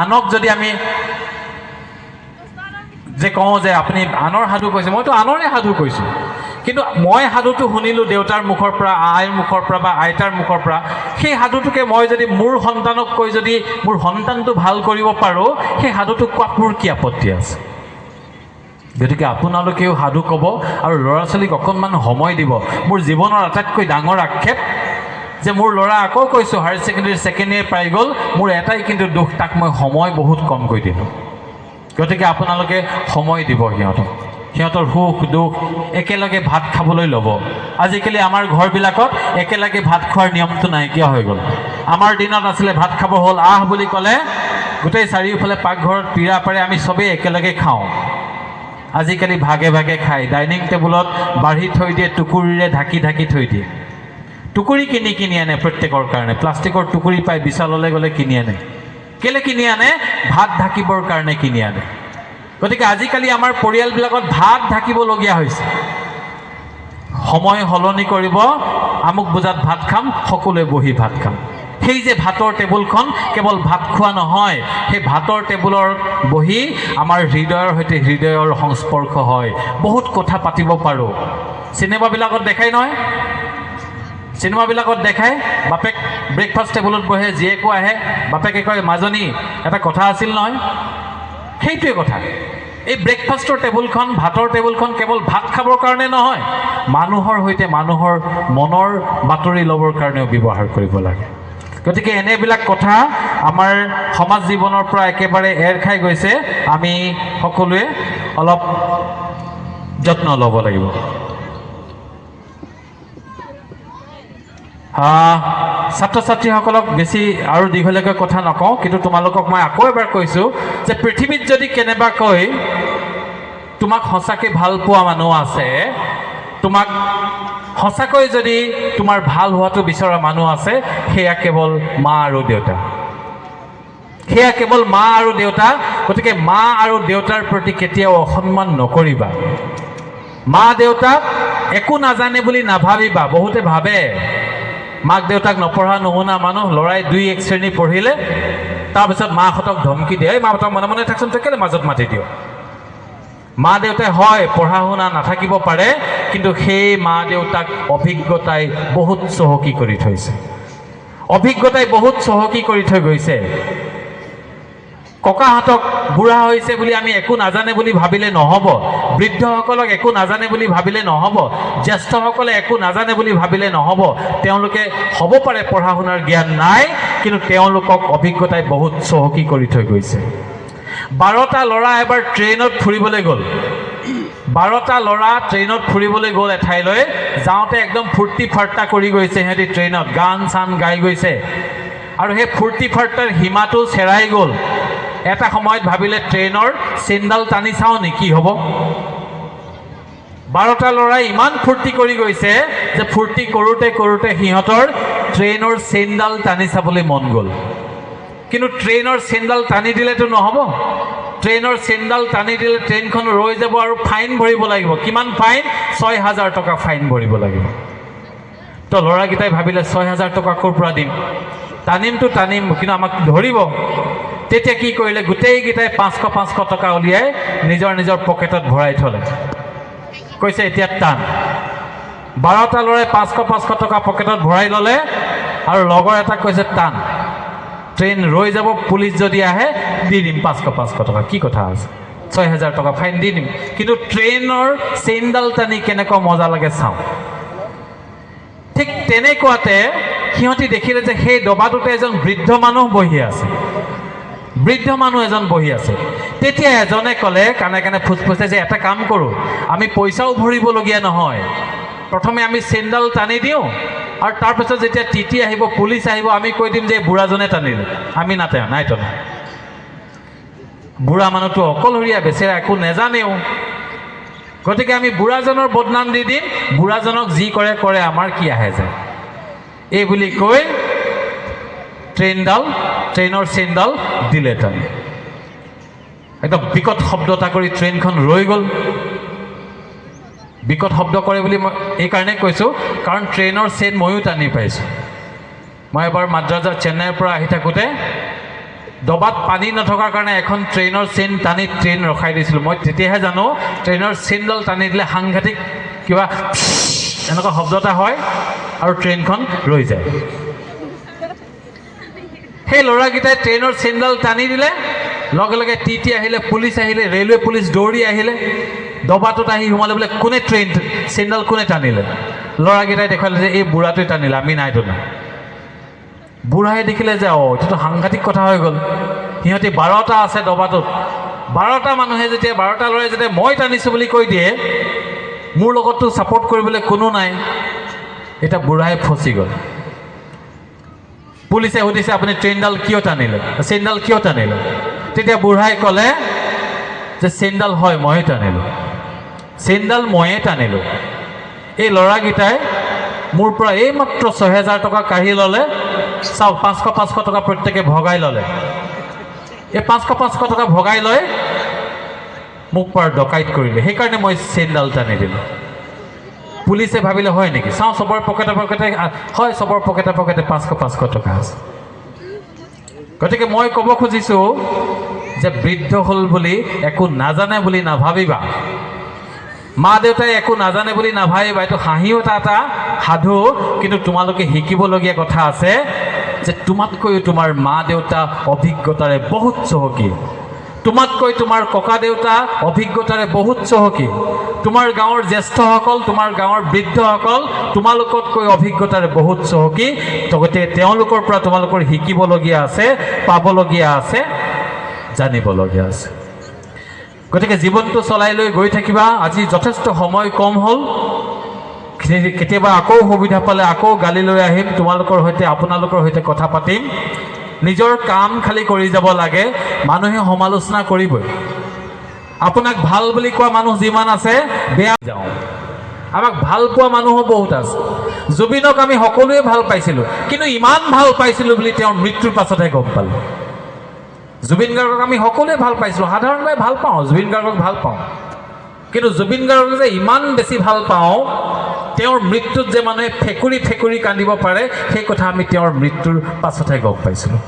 আনক যদি আমি যে কওঁ যে আপুনি আনৰ সাধু কৈছে, মইতো আনৰে সাধু কৈছোঁ, কিন্তু মই সাধুটো শুনিলোঁ দেউতাৰ মুখৰ পৰা, আইৰ মুখৰ পৰা বা আইতাৰ মুখৰ পৰা। সেই সাধুটোকে মই যদি মোৰ সন্তানক কৈ যদি মোৰ সন্তানটো ভাল কৰিব পাৰোঁ, সেই সাধুটো কোৱাত মোৰ কি আপত্তি আছে? গতিকে আপোনালোকেও সাধু ক'ব আৰু ল'ৰা ছোৱালীক অকণমান সময় দিব। মোৰ জীৱনৰ আটাইতকৈ ডাঙৰ আক্ষেপ যে মোৰ ল'ৰা, আকৌ কৈছোঁ, হায়াৰ ছেকেণ্ডেৰী ছেকেণ্ড ইয়েৰ পাই গ'ল, মোৰ এটাই কিন্তু দুখ, তাক মই সময় বহুত কমকৈ দিলোঁ। গতিকে আপোনালোকে সময় দিব সিহঁতৰ সুখ দুখ একেলগে ভাত খাবলৈ ল'ব। আজিকালি আমাৰ ঘৰবিলাকত একেলগে ভাত খোৱাৰ নিয়মটো নাইকিয়া হৈ গ'ল। আমাৰ দিনত আছিলে ভাত খাব হ'ল, আহ বুলি ক'লে গোটেই চাৰিওফালে পাকঘৰত পীৰা পাৰে, আমি চবেই একেলগে খাওঁ। আজিকালি ভাগে ভাগে খায়, ডাইনিং টেবুলত বাঢ়ি থৈ দিয়ে, টুকুৰিৰে ঢাকি থৈ দিয়ে। টুকুৰি কিনি আনে প্ৰত্যেকৰ কাৰণে, প্লাষ্টিকৰ টুকুৰি পায়, বিশাললৈ গ'লে কিনি আনে। কেলে কিনি আনে? ভাত ঢাকিবৰ কাৰণে কিনি আনে। গতিকে আজিকালি আমাৰ পৰিয়ালবিলাকত ভাত ঢাকিবলগীয়া হৈছে। সময় সলনি কৰিব, আমুক বজাত ভাত খাম, সকলোৱে বহি ভাত খাম। সেই যে ভাতৰ টেবুলখন কেৱল ভাত খোৱা নহয়, সেই ভাতৰ টেবুলৰ বহি আমাৰ হৃদয়ৰ সৈতে হৃদয়ৰ সংস্পৰ্শ হয়, বহুত কথা পাতিব পাৰোঁ। চিনেমাবিলাকত দেখাই নহয়, চিনেমাবিলাকত দেখায় বাপেক ব্ৰেকফাষ্ট টেবুলত বহে, জীয়েকো আহে, বাপেকে কয় মাজনী এটা কথা আছিল নহয়, সেইটোৱে কথা। এই ব্ৰেকফাষ্টৰ টেবুলখন, ভাতৰ টেবুলখন কেৱল ভাত খাবৰ কাৰণে নহয়, মানুহৰ সৈতে মানুহৰ মনৰ বাতৰি ল'বৰ কাৰণেও ব্যৱহাৰ কৰিব লাগে। গতিকে এনেবিলাক কথা আমাৰ সমাজ জীৱনৰ পৰা একেবাৰে এৰ খাই গৈছে, আমি সকলোৱে অলপ যত্ন ল'ব লাগিব। ছাত্ৰ ছাত্ৰীসকলক বেছি আৰু দীঘলীয়াকৈ কথা নকওঁ, কিন্তু তোমালোকক মই আকৌ এবাৰ কৈছোঁ যে পৃথিৱীত যদি কেনেবাকৈ তোমাক সঁচাকৈ ভাল পোৱা মানুহ আছে, তোমাক সঁচাকৈ যদি তোমাৰ ভাল হোৱাটো বিচৰা মানুহ আছে, সেয়া কেৱল মা আৰু দেউতা, সেয়া কেৱল মা আৰু দেউতা। গতিকে মা আৰু দেউতাৰ প্ৰতি কেতিয়াও অসন্মান নকৰিবা। মা দেউতাক একো নাজানে বুলি নাভাবিবা। বহুতে ভাবে মাক দেউতাক নপঢ়া নুশুনা মানুহ, ল'ৰাই 2-1 শ্ৰেণী পঢ়িলে তাৰপিছত মাহঁতক ধমকি দিয়ে, এই মাহঁতক মনে মনে থাকচোন, তই কেলৈ মাজত মাতি দিয়। মা দেউতাই হয় পঢ়া শুনা নাথাকিব পাৰে, কিন্তু সেই মা দেউতাক অভিজ্ঞতাই বহুত চহকী কৰি থৈছে, অভিজ্ঞতাই বহুত চহকী কৰি থৈ গৈছে। ককাহঁতক বুঢ়া হৈছে বুলি আমি একো নাজানে বুলি ভাবিলে নহ'ব, বৃদ্ধসকলক একো নাজানে বুলি ভাবিলে নহ'ব, জ্যেষ্ঠসকলে একো নাজানে বুলি ভাবিলে নহ'ব। তেওঁলোকে হ'ব পাৰে পঢ়া শুনাৰ জ্ঞান নাই, কিন্তু তেওঁলোকক অভিজ্ঞতাই বহুত চহকী কৰি থৈ গৈছে। 12টা ল'ৰা এবাৰ ট্ৰেইনত ফুৰিবলৈ গ'ল, 12টা ল'ৰা ট্ৰেইনত ফুৰিবলৈ গ'ল এঠাইলৈ। যাওঁতে একদম ফূৰ্তি ফাৰ্তা কৰি গৈছে সিহঁতি, ট্ৰেইনত গান চান গাই গৈছে, আৰু সেই ফূৰ্তি ফাৰ্তাৰ সীমাটো চেৰাই গ'ল। এটা সময়ত ভাবিলে ট্ৰেইনৰ চেইনডাল টানি চাওঁ নেকি হ'ব। 12টা ল'ৰাই ইমান ফূৰ্তি কৰি গৈছে যে ফূৰ্তি কৰোঁতে কৰোঁতে সিহঁতৰ ট্ৰেইনৰ চেইনডাল টানি চাবলৈ মন গ'ল। কিন্তু ট্ৰেইনৰ চেইনডাল টানি দিলেতো নহ'ব, ট্ৰেইনৰ চেইনডাল টানি দিলে ট্ৰেইনখন ৰৈ যাব আৰু ফাইন ভৰিব লাগিব। কিমান ফাইন? 6,000 টকা ফাইন ভৰিব লাগিব। তো ল'ৰাকেইটাই ভাবিলে 6,000 টকা ক'ৰ পৰা দিম, টানিমতো টানিম, কিন্তু আমাক ধৰিব। তেতিয়া কি কৰিলে, গোটেইকেইটাই 500 টকা উলিয়াই নিজৰ নিজৰ পকেটত ভৰাই থ'লে। কৈছে এতিয়া টান। 12টা ল'ৰাই 500 টকা পকেটত ভৰাই ল'লে, আৰু লগৰ এটাক কৈছে টান, ট্ৰেইন ৰৈ যাব, পুলিচ যদি আহে দি দিম 500 টকা, কি কথা আছে, 6,000 টকা ফাইন দি দিম। কিন্তু ট্ৰেইনৰ চেইনডাল টানি কেনেকুৱা মজা লাগে চাওঁ। ঠিক তেনেকুৱাতে সিহঁতি দেখিলে যে সেই ডবাটোতে এজন বৃদ্ধ মানুহ বহি আছে, বৃদ্ধ মানুহ এজন বহি আছে। তেতিয়া এজনে ক'লে কাণে কাণে ফুচফুচাই যে এটা কাম কৰোঁ, আমি পইচাও ভৰিবলগীয়া নহয়, প্ৰথমে আমি চেইনডাল টানি দিওঁ, আৰু তাৰপিছত যেতিয়া টিটি আহিব, পুলিচ আহিব, আমি কৈ দিম যে বুঢ়াজনে টানিলে, আমি নাই টনা। বুঢ়া মানুহটো অকলশৰীয়া, বেচেৰা একো নেজানেও, গতিকে আমি বুঢ়াজনৰ বদনাম দি দিম, বুঢ়াজনক যি কৰে কৰে, আমাৰ কি আহে যায়। এই বুলি কৈ ট্ৰেইনৰ চেইনডাল দিলে টানি। একদম বিকট শব্দ এটা কৰি ট্ৰেইনখন ৰৈ গ'ল। বিকট শব্দ কৰে বুলি মই এইকাৰণেই কৈছোঁ, কাৰণ ট্ৰেইনৰ চেইন ময়ো টানি পাইছোঁ। মই এবাৰ মাদ্ৰাজৰ চেন্নাইৰ পৰা আহি থাকোঁতে ডবাত পানী নথকাৰ কাৰণে এখন ট্ৰেইনৰ চেইন টানি ট্ৰেইন ৰখাই দিছিলোঁ। মই তেতিয়াহে জানো ট্ৰেইনৰ চেইনডাল টানি দিলে সাংঘাতিক কিবা এনেকুৱা শব্দ এটা হয় আৰু ট্ৰেইনখন ৰৈ যায়। সেই ল'ৰাকেইটাই ট্ৰেইনৰ চেইনডাল টানি দিলে, লগে লগে টিটি আহিলে, পুলিচ আহিলে, ৰেলৱে পুলিচ দৌৰি আহিলে, ডবাটোত আহি সোমালে। বোলে কোনে ট্ৰেইন চেইনডাল কোনে টানিলে? ল'ৰাকেইটাই দেখালে যে এই বুঢ়াটোৱে টানিলে, আমি নাই টনা। বুঢ়াই দেখিলে যে এইটোতো সাংঘাতিক কথা হৈ গ'ল। সিহঁতি 12টা আছে ডবাটোত, 12টা মানুহে যেতিয়া 12টা ল'ৰাই যেতিয়া মই টানিছোঁ বুলি কৈ দিয়ে, মোৰ লগততো ছাপৰ্ট কৰিবলৈ কোনো নাই। এতিয়া বুঢ়াই ফচি গ'ল। পুলিচে সুধিছে আপুনি ট্ৰেইনডাল কিয় টানিলে, চেইনডাল কিয় টানিলে? তেতিয়া বুঢ়াই ক'লে যে চেইনডাল হয় ময়ে টানিলোঁ, চেইনডাল ময়ে টানিলোঁ। এই ল'ৰাকেইটাই মোৰ পৰা এইমাত্ৰ 6,000 টকা কাঢ়ি ল'লে। চাওক, 500 টকা প্ৰত্যেকে ভগাই ল'লে। এই 500 টকা ভগাই লৈ মোক পৰা ডকাইত কৰিলে, সেইকাৰণে মই চেইনডাল টানি দিলোঁ। পুলিচে ভাবিলে হয় নেকি চাওঁ চবৰ পকেটে পকেটে হয় চবৰ পকেটে পকেটে 500 টকা আছে গতিকে মই ক'ব খুজিছোঁ যে বৃদ্ধ হ'ল বুলি একো নাজানে বুলি নাভাবিবা মা দেউতাই একো নাজানে বুলি নাভাবিবা এইটো হাঁহিও এটা সাধু কিন্তু তোমালোকে শিকিবলগীয়া কথা আছে যে তোমাতকৈও তোমাৰ মা দেউতা অভিজ্ঞতাৰে বহুত চহকী তোমাতকৈ তোমাৰ ককা দেউতা অভিজ্ঞতাৰে বহুত চহকী তোমাৰ গাঁৱৰ জ্যেষ্ঠসকল তোমাৰ গাঁৱৰ বৃদ্ধসকল তোমালোকতকৈ অভিজ্ঞতাৰে বহুত চহকী গতিকে তেওঁলোকৰ পৰা তোমালোকৰ শিকিবলগীয়া আছে পাবলগীয়া আছে জানিবলগীয়া আছে গতিকে জীৱনটো চলাই লৈ গৈ থাকিবা আজি যথেষ্ট সময় কম হ'ল কেতিয়াবা আকৌ সুবিধা পালে আকৌ গালি লৈ আহিম তোমালোকৰ সৈতে আপোনালোকৰ সৈতে কথা পাতিম নিজৰ কাম খালি কৰি যাব লাগে মানুহে সমালোচনা কৰিবই আপোনাক ভাল বুলি কোৱা মানুহ যিমান আছে বেয়া যাওঁ আমাক ভাল পোৱা মানুহো বহুত আছে জুবিনক আমি সকলোৱে ভাল পাইছিলোঁ কিন্তু ইমান ভাল পাইছিলোঁ বুলি তেওঁৰ মৃত্যুৰ পাছতহে গম পালোঁ জুবিন গাৰ্গক আমি সকলোৱে ভাল পাইছিলোঁ সাধাৰণভাৱে ভাল পাওঁ জুবিন গাৰ্গক ভাল পাওঁ কিন্তু জুবিন গাৰ্গক যে ইমান বেছি ভাল পাওঁ তেওঁৰ মৃত্যুত যে মানুহে ফেকুৰি ফেকুৰি কান্দিব পাৰে সেই কথা আমি তেওঁৰ মৃত্যুৰ পাছতহে গম পাইছিলোঁ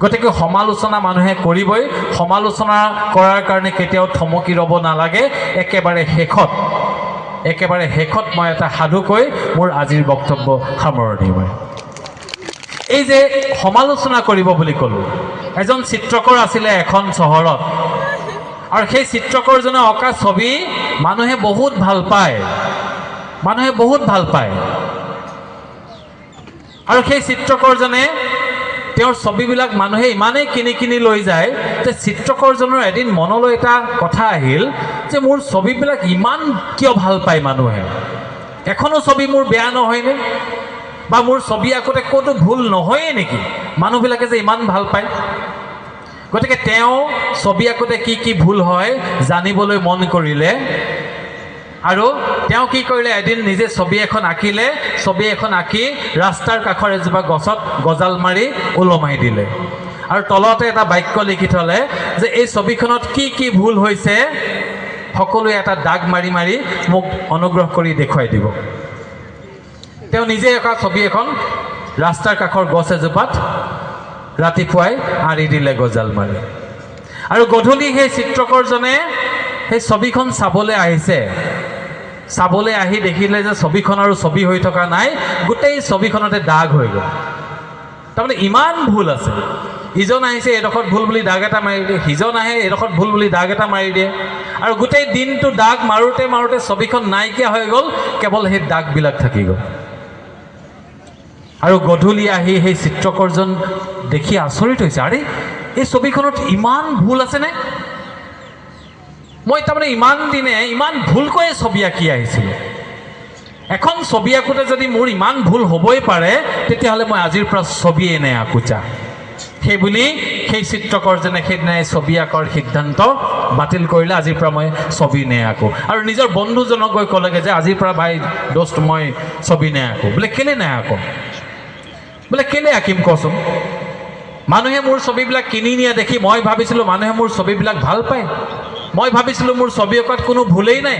গতিকে সমালোচনা মানুহে কৰিবই সমালোচনা কৰাৰ কাৰণে কেতিয়াও থমকি ৰ'ব নালাগে একেবাৰে শেষত মই এটা সাধু কৈ মোৰ আজিৰ বক্তব্য সামৰণি মাৰিম এই যে সমালোচনা কৰিব বুলি ক'লোঁ এজন চিত্ৰকৰ আছিলে এখন চহৰত আৰু সেই চিত্ৰকৰজনে অঁকা ছবি মানুহে বহুত ভাল পায় আৰু সেই চিত্ৰকৰজনে তেওঁৰ ছবিবিলাক মানুহে ইমানেই কিনি লৈ যায় যে চিত্ৰকৰজনৰ এদিন মনলৈ এটা কথা আহিল যে মোৰ ছবিবিলাক ইমান কিয় ভাল পায় মানুহে এখনো ছবি মোৰ বেয়া নহয়নে বা মোৰ ছবি আঁকোতে ক'তো ভুল নহয়েই নেকি মানুহবিলাকে যে ইমান ভাল পায় গতিকে তেওঁ ছবি আঁকোতে কি ভুল হয় জানিবলৈ মন কৰিলে আৰু তেওঁ কি কৰিলে এদিন নিজে ছবি এখন আঁকি ৰাস্তাৰ কাষৰ এজোপা গছত গজাল মাৰি ওলমাই দিলে আৰু তলতে এটা বাক্য লিখি থলে যে এই ছবিখনত কি ভুল হৈছে সকলোৱে এটা দাগ মাৰি মোক অনুগ্ৰহ কৰি দেখুৱাই দিব তেওঁ নিজে একা ছবি এখন ৰাস্তাৰ কাষৰ গছ এজোপাত ৰাতিপুৱাই আঁৰি দিলে গজাল মাৰি আৰু গধূলি সেই চিত্ৰকৰজনে সেই ছবিখন চাবলৈ আহি দেখিলে যে ছবিখন আৰু ছবি হৈ থকা নাই গোটেই ছবিখনতে দাগ হৈ গ'ল তাৰমানে ইমান ভুল আছে ইজন আহিছে এডোখৰত ভুল বুলি দাগ এটা মাৰি দিয়ে সিজন আহে এডোখৰত ভুল বুলি দাগ এটা মাৰি দিয়ে আৰু গোটেই দিনটো দাগ মাৰোঁতে ছবিখন নাইকিয়া হৈ গ'ল কেৱল সেই দাগবিলাক থাকি গ'ল আৰু গধূলি আহি সেই চিত্ৰকৰজন দেখি আচৰিত হৈছে আৰে এই ছবিখনত ইমান ভুল আছেনে মই তাৰমানে ইমান দিনে ইমান ভুলকৈ ছবি আঁকি আহিছিলোঁ এখন ছবি আঁকোতে যদি মোৰ ইমান ভুল হ'বই পাৰে তেতিয়াহ'লে মই আজিৰ পৰা ছবিয়ে নাআঁকো সেইবুলি সেই চিত্ৰকৰজনে সেইদিনাই ছবি আঁকাৰ সিদ্ধান্ত বাতিল কৰিলে আজিৰ পৰা মই ছবি নাআঁকো আৰু নিজৰ বন্ধুজনক গৈ ক'লেগৈ যে আজিৰ পৰা ভাই দোস্ত মই ছবি নাআঁকো বোলে কেলে নাআঁকো বোলে কেলে আঁকিম কচোন মানুহে মোৰ ছবিবিলাক কিনি নিয়া দেখি মই ভাবিছিলোঁ মানুহে মোৰ ছবিবিলাক ভাল পায় মই ভাবিছিলোঁ মোৰ ছবি অঁকাত কোনো ভুলেই নাই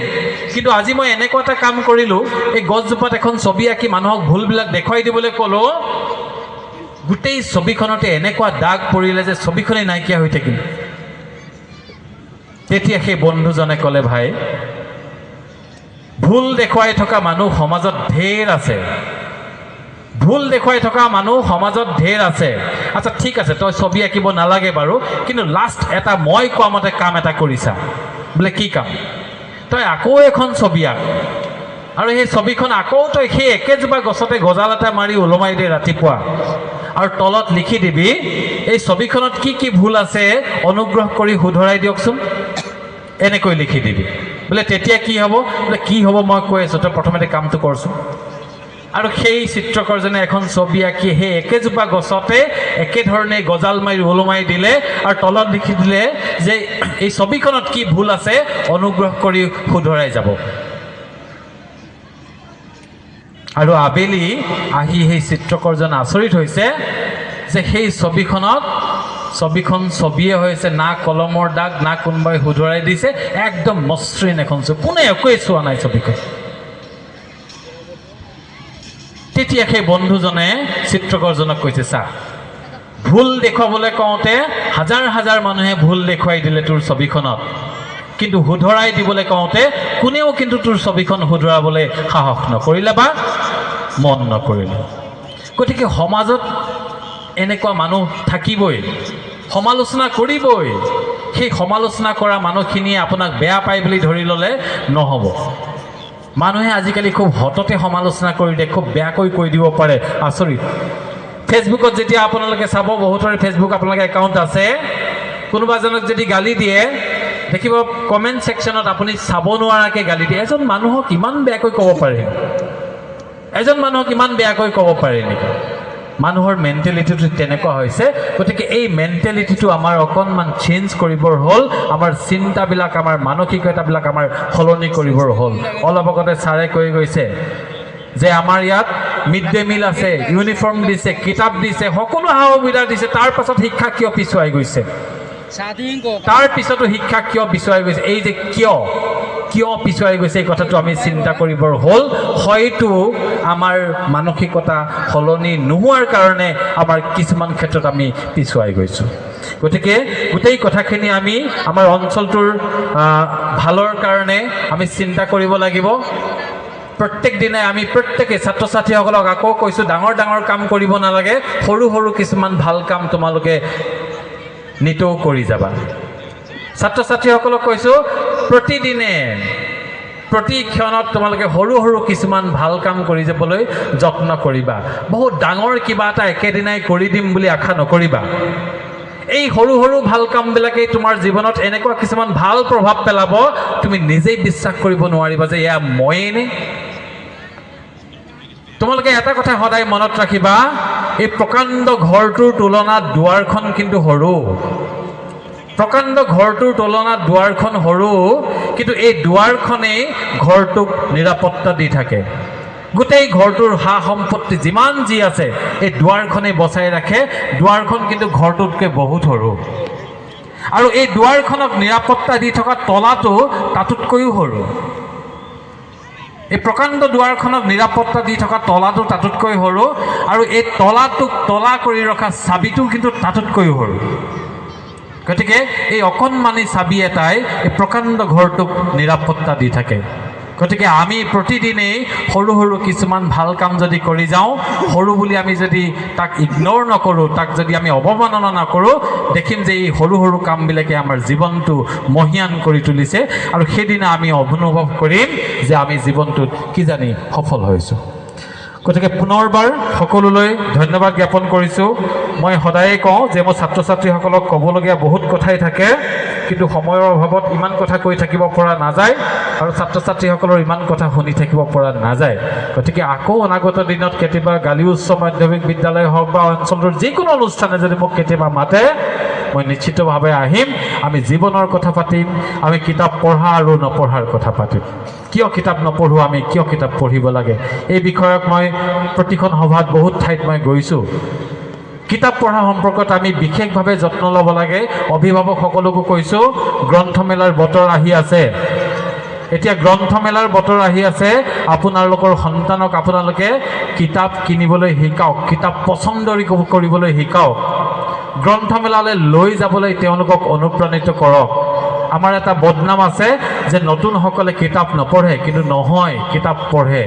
কিন্তু আজি মই এনেকুৱা এটা কাম কৰিলোঁ এই গছজোপাত এখন ছবি আঁকি মানুহক ভুলবিলাক দেখুৱাই দিবলৈ ক'লোঁ গোটেই ছবিখনতে এনেকুৱা দাগ পৰিলে যে ছবিখনেই নাইকিয়া হৈ থাকিল তেতিয়া সেই বন্ধুজনে ক'লে ভাই ভুল দেখুৱাই থকা মানুহ সমাজত ঢেৰ আছে আচ্ছা ঠিক আছে তই ছবি আঁকিব নালাগে বাৰু কিন্তু লাষ্ট এটা মই কোৱা মতে কাম এটা কৰিছা বোলে কি কাম তই আকৌ এখন ছবি আঁক আৰু সেই ছবিখন আকৌ তই সেই একেজোপা গছতে গজাল এটা মাৰি ওলমাই দে ৰাতিপুৱা আৰু তলত লিখি দিবি এই ছবিখনত কি ভুল আছে অনুগ্ৰহ কৰি শুধৰাই দিয়কচোন এনেকৈ লিখি দিবি বোলে তেতিয়া কি হ'ব বোলে কি হ'ব মই কৈ আছোঁ তই প্ৰথমতে কামটো কৰচোন আৰু সেই চিত্ৰকৰজনে এখন ছবি আঁকি সেই একেজোপা গছতে একেধৰণে গজাল মাৰি ওলমাই দিলে আৰু তলত লিখি দিলে যে এই ছবিখনত কি ভুল আছে অনুগ্ৰহ কৰি শুধৰাই যাব আৰু আবেলি আহি সেই চিত্ৰকৰজন আচৰিত হৈছে যে সেই ছবিখন ছবিয়ে হৈছে না কলমৰ দাগ না কোনোবাই শুধৰাই দিছে একদম মসৃণ এখন ছবি কোনে একোৱে চোৱা নাই ছবিখন তেতিয়া সেই বন্ধুজনে চিত্ৰকৰজনক কৈছে, চা ভুল দেখুৱাবলৈ কওঁতে হাজাৰ হাজাৰ মানুহে ভুল দেখুৱাই দিলে তোৰ ছবিখনত, কিন্তু শুধৰাই দিবলৈ কওঁতে কোনেও কিন্তু তোৰ ছবিখন শুধৰাবলৈ সাহস নকৰিলে বা মন নকৰিলে। গতিকে সমাজত এনেকুৱা মানুহ থাকিবই, সমালোচনা কৰিবই। সেই সমালোচনা কৰা মানুহখিনিয়ে আপোনাক বেয়া পায় বুলি ধৰি ল'লে নহ'ব। মানুহে আজিকালি খুব হততে সমালোচনা কৰি দিয়ে, খুব বেয়াকৈ কৈ দিব পাৰে, আচৰিত। ফেচবুকত যেতিয়া আপোনালোকে চাব, বহুতৰে ফেচবুক আপোনালোকে একাউণ্ট আছে, কোনোবা এজনক যদি গালি দিয়ে দেখিব কমেণ্ট ছেকশ্যনত আপুনি চাব নোৱাৰাকৈ গালি দিয়ে। এজন মানুহক ইমান বেয়াকৈ ক'ব পাৰে, এজন মানুহক ইমান বেয়াকৈ ক'ব পাৰে নেকি? মানুহৰ মেণ্টেলিটিটো তেনেকুৱা হৈছে। গতিকে এই মেণ্টেলিটিটো আমাৰ অকণমান চেঞ্জ কৰিবৰ হ'ল, আমাৰ চিন্তাবিলাক, আমাৰ মানসিকতাবিলাক আমাৰ সলনি কৰিবৰ হ'ল। অলপ আগতে ছাৰে কৈ গৈছে যে আমাৰ ইয়াত মিড ডে মিল আছে, ইউনিফৰ্ম দিছে, কিতাপ দিছে, সকলো সা সুবিধা দিছে, তাৰ পাছত শিক্ষা কিয় পিছুৱাই গৈছে? তাৰ পিছতো শিক্ষা কিয় পিছুৱাই গৈছে? এই যে কিয় পিছুৱাই গৈছে, এই কথাটো আমি চিন্তা কৰিবৰ হ'ল। হয়তো আমাৰ মানসিকতা সলনি নোহোৱাৰ কাৰণে আমাৰ কিছুমান ক্ষেত্ৰত আমি পিছুৱাই গৈছোঁ। গতিকে গোটেই কথাখিনি আমি আমাৰ অঞ্চলটোৰ ভালৰ কাৰণে আমি চিন্তা কৰিব লাগিব। প্ৰত্যেক দিনাই আমি প্ৰত্যেকে ছাত্ৰ ছাত্ৰীসকলক আকৌ কৈছোঁ, ডাঙৰ ডাঙৰ কাম কৰিব নালাগে, সৰু সৰু কিছুমান ভাল কাম তোমালোকে নিতৌ কৰি যাবা। ছাত্ৰ ছাত্ৰীসকলক কৈছোঁ, প্ৰতিদিনে প্ৰতি ক্ষণত তোমালোকে সৰু সৰু কিছুমান ভাল কাম কৰি যাবলৈ যত্ন কৰিবা। বহুত ডাঙৰ কিবা এটা একেদিনাই কৰি দিম বুলি আশা নকৰিবা। এই সৰু সৰু ভাল কামবিলাকেই তোমাৰ জীৱনত এনেকুৱা কিছুমান ভাল প্ৰভাৱ পেলাব, তুমি নিজেই বিশ্বাস কৰিব নোৱাৰিবা যে এয়া ময়েইনে। তোমালোকে এটা কথা সদায় মনত ৰাখিবা, এই প্ৰকাণ্ড ঘৰটোৰ তুলনাত দুৱাৰখন কিন্তু সৰু। প্ৰকাণ্ড ঘৰটোৰ তুলনাত দুৱাৰখন সৰু, কিন্তু এই দুৱাৰখনেই ঘৰটোক নিৰাপত্তা দি থাকে। গোটেই ঘৰটোৰ সা সম্পত্তি যিমান যি আছে এই দুৱাৰখনেই বচাই ৰাখে। দুৱাৰখন কিন্তু ঘৰটোতকৈ বহুত সৰু, আৰু এই দুৱাৰখনক নিৰাপত্তা দি থকা তলাটো তাতোতকৈও সৰু। এই প্ৰকাণ্ড দুৱাৰখনক নিৰাপত্তা দি থকা তলাটো তাতোতকৈ সৰু, আৰু এই তলাটোক তলা কৰি ৰখা চাবিটো কিন্তু তাতোতকৈও সৰু। গতিকে এই অকণমানি চাবি এটাই এই প্ৰকাণ্ড ঘৰটোক নিৰাপত্তা দি থাকে। গতিকে আমি প্ৰতিদিনেই সৰু সৰু কিছুমান ভাল কাম যদি কৰি যাওঁ, সৰু বুলি আমি যদি তাক ইগন'ৰ নকৰোঁ, তাক যদি আমি অৱমাননা নকৰোঁ, দেখিম যে এই সৰু সৰু কামবিলাকে আমাৰ জীৱনটো মহীয়ান কৰি তুলিছে, আৰু সেইদিনা আমি অনুভৱ কৰিম যে আমি জীৱনটোত কিজানি সফল হৈছোঁ। গতিকে পুনৰবাৰ সকলোলৈ ধন্যবাদ জ্ঞাপন কৰিছোঁ। মই সদায়ে কওঁ যে মোৰ ছাত্ৰ ছাত্ৰীসকলক ক'বলগীয়া বহুত কথাই থাকে, কিন্তু সময়ৰ অভাৱত ইমান কথা কৈ থাকিব পৰা নাযায়, আৰু ছাত্ৰ ছাত্ৰীসকলৰ ইমান কথা শুনি থাকিব পৰা নাযায়। গতিকে আকৌ অনাগত দিনত কেতিয়াবা গালি উচ্চ মাধ্যমিক বিদ্যালয় হওক বা অঞ্চলটোৰ যিকোনো অনুষ্ঠানে যদি মোক কেতিয়াবা মাতে, মই নিশ্চিতভাৱে আহিম। আমি জীৱনৰ কথা পাতিম, আমি কিতাপ পঢ়া আৰু নপঢ়াৰ কথা পাতিম। কিয় কিতাপ নপঢ়োঁ, আমি কিয় কিতাপ পঢ়িব লাগে, এই বিষয়ক মই প্ৰতিখন সভাত বহুত ঠাইত মই গৈছোঁ। কিতাপ পঢ়া সম্পৰ্কত আমি বিশেষভাৱে যত্ন ল'ব লাগে। অভিভাৱকসকলকো কৈছোঁ, গ্ৰন্থমেলাৰ বতৰ আহি আছে। এতিয়া গ্ৰন্থমেলাৰ বতৰ আহি আছে, আপোনালোকৰ সন্তানক আপোনালোকে কিতাপ কিনিবলৈ শিকাওক, কিতাপ পচন্দ কৰিবলৈ শিকাওক, গ্ৰন্থমেলালৈ লৈ যাবলৈ তেওঁলোকক অনুপ্ৰাণিত কৰক। আমাৰ এটা বদনাম আছে যে নতুনসকলে কিতাপ নপঢ়ে, কিন্তু নহয়, কিতাপ পঢ়ে,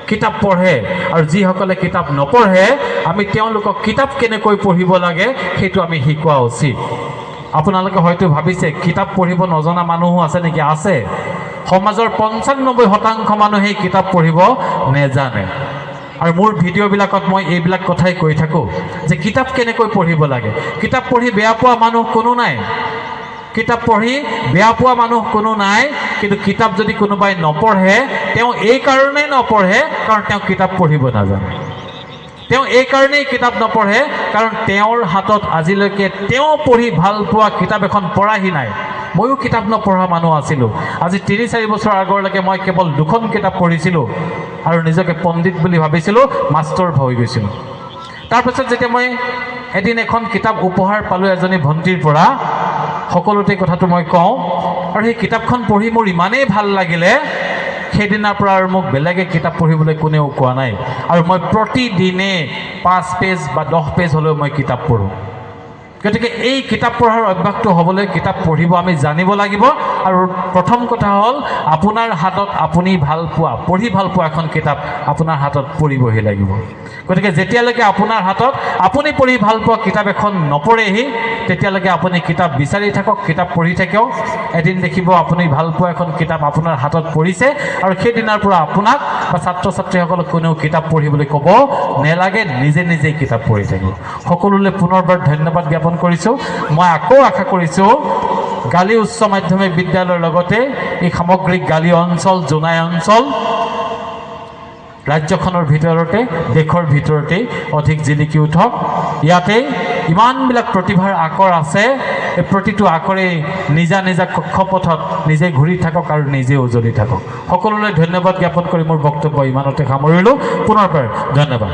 কিতাপ পঢ়ে। আৰু যিসকলে কিতাপ নপঢ়ে, আমি তেওঁলোকক কিতাপ কেনেকৈ পঢ়িব লাগে সেইটো আমি শিকোৱা উচিত। আপোনালোকে হয়তো ভাবিছে কিতাপ পঢ়িব নজনা মানুহো আছে নেকি? আছে। সমাজৰ ৯৫% মানুহেই কিতাপ পঢ়িব নেজানে। আৰু মোৰ ভিডিঅ'বিলাকত মই এইবিলাক কথাই কৈ থাকোঁ যে কিতাপ কেনেকৈ পঢ়িব লাগে। কিতাপ পঢ়ি বেয়া পোৱা মানুহ কোনো নাই, কিতাপ পঢ়ি বেয়া পোৱা মানুহ কোনো নাই, কিন্তু কিতাপ যদি কোনোবাই নপঢ়ে, তেওঁ এই কাৰণেই নপঢ়ে কাৰণ তেওঁ কিতাপ পঢ়িব নাজানে। তেওঁ এই কাৰণেই কিতাপ নপঢ়ে কাৰণ তেওঁৰ হাতত আজিলৈকে তেওঁ পঢ়ি ভাল পোৱা কিতাপ এখন পঢ়াহি নাই। ময়ো কিতাপ নপঢ়া মানুহ আছিলোঁ। আজি ৩-৪ বছৰ আগলৈকে মই কেৱল 2খন কিতাপ পঢ়িছিলোঁ আৰু নিজকে পণ্ডিত বুলি ভাবিছিলোঁ, মাষ্টৰ হৈ গৈছিলোঁ। তাৰপিছত যেতিয়া মই এদিন এখন কিতাপ উপহাৰ পালোঁ এজনী ভণ্টিৰ পৰা, সকলোতে কথাটো মই কওঁ, আৰু সেই কিতাপখন পঢ়ি মোৰ ইমানেই ভাল লাগিলে, সেইদিনাৰ পৰা আৰু মোক বেলেগে কিতাপ পঢ়িবলৈ কোনেও কোৱা নাই আৰু মই প্ৰতিদিনে 5 পেজ বা 10 পেজ হ'লেও মই কিতাপ পঢ়োঁ গতিকে এই কিতাপ পঢ়াৰ অভ্যাসটো হ'বলৈ কিতাপ পঢ়িব আমি জানিব লাগিব আৰু প্ৰথম কথা হ'ল আপোনাৰ হাতত আপুনি ভাল পোৱা পঢ়ি ভাল পোৱা এখন কিতাপ আপোনাৰ হাতত পৰিবহি লাগিব গতিকে যেতিয়ালৈকে আপোনাৰ হাতত আপুনি পঢ়ি ভাল পোৱা কিতাপ এখন নপঢ়েহি তেতিয়ালৈকে আপুনি কিতাপ বিচাৰি থাকক কিতাপ পঢ়ি থাকক এদিন দেখিব আপুনি ভাল পোৱা এখন কিতাপ আপোনাৰ হাতত পৰিছে আৰু সেইদিনাৰ পৰা আপোনাক বা ছাত্ৰ ছাত্ৰীসকলক কোনেও কিতাপ পঢ়িবলৈ ক'ব নেলাগে নিজে নিজেই কিতাপ পঢ়ি থাকিব সকলোলৈ পুনৰবাৰ ধন্যবাদ জ্ঞাপন কৰিছোঁ মই আকৌ আশা কৰিছোঁ গালি উচ্চ মাধ্যমিক বিদ্যালয়ৰ লগতে এই সামগ্ৰিক গালি অঞ্চল জোনাই অঞ্চল ৰাজ্যখনৰ ভিতৰতে দেশৰ ভিতৰতে অধিক জিলিকি উঠক ইয়াতে ইমানবিলাক প্ৰতিভাৰ আকৰ আছে এই প্ৰতিটো আকৰে নিজা নিজা কক্ষপথত নিজে ঘূৰি থাকক আৰু নিজে উজলি থাকক সকলোলৈ ধন্যবাদ জ্ঞাপন কৰি মোৰ বক্তব্য ইমানতে সামৰিলোঁ পুনৰবাৰ ধন্যবাদ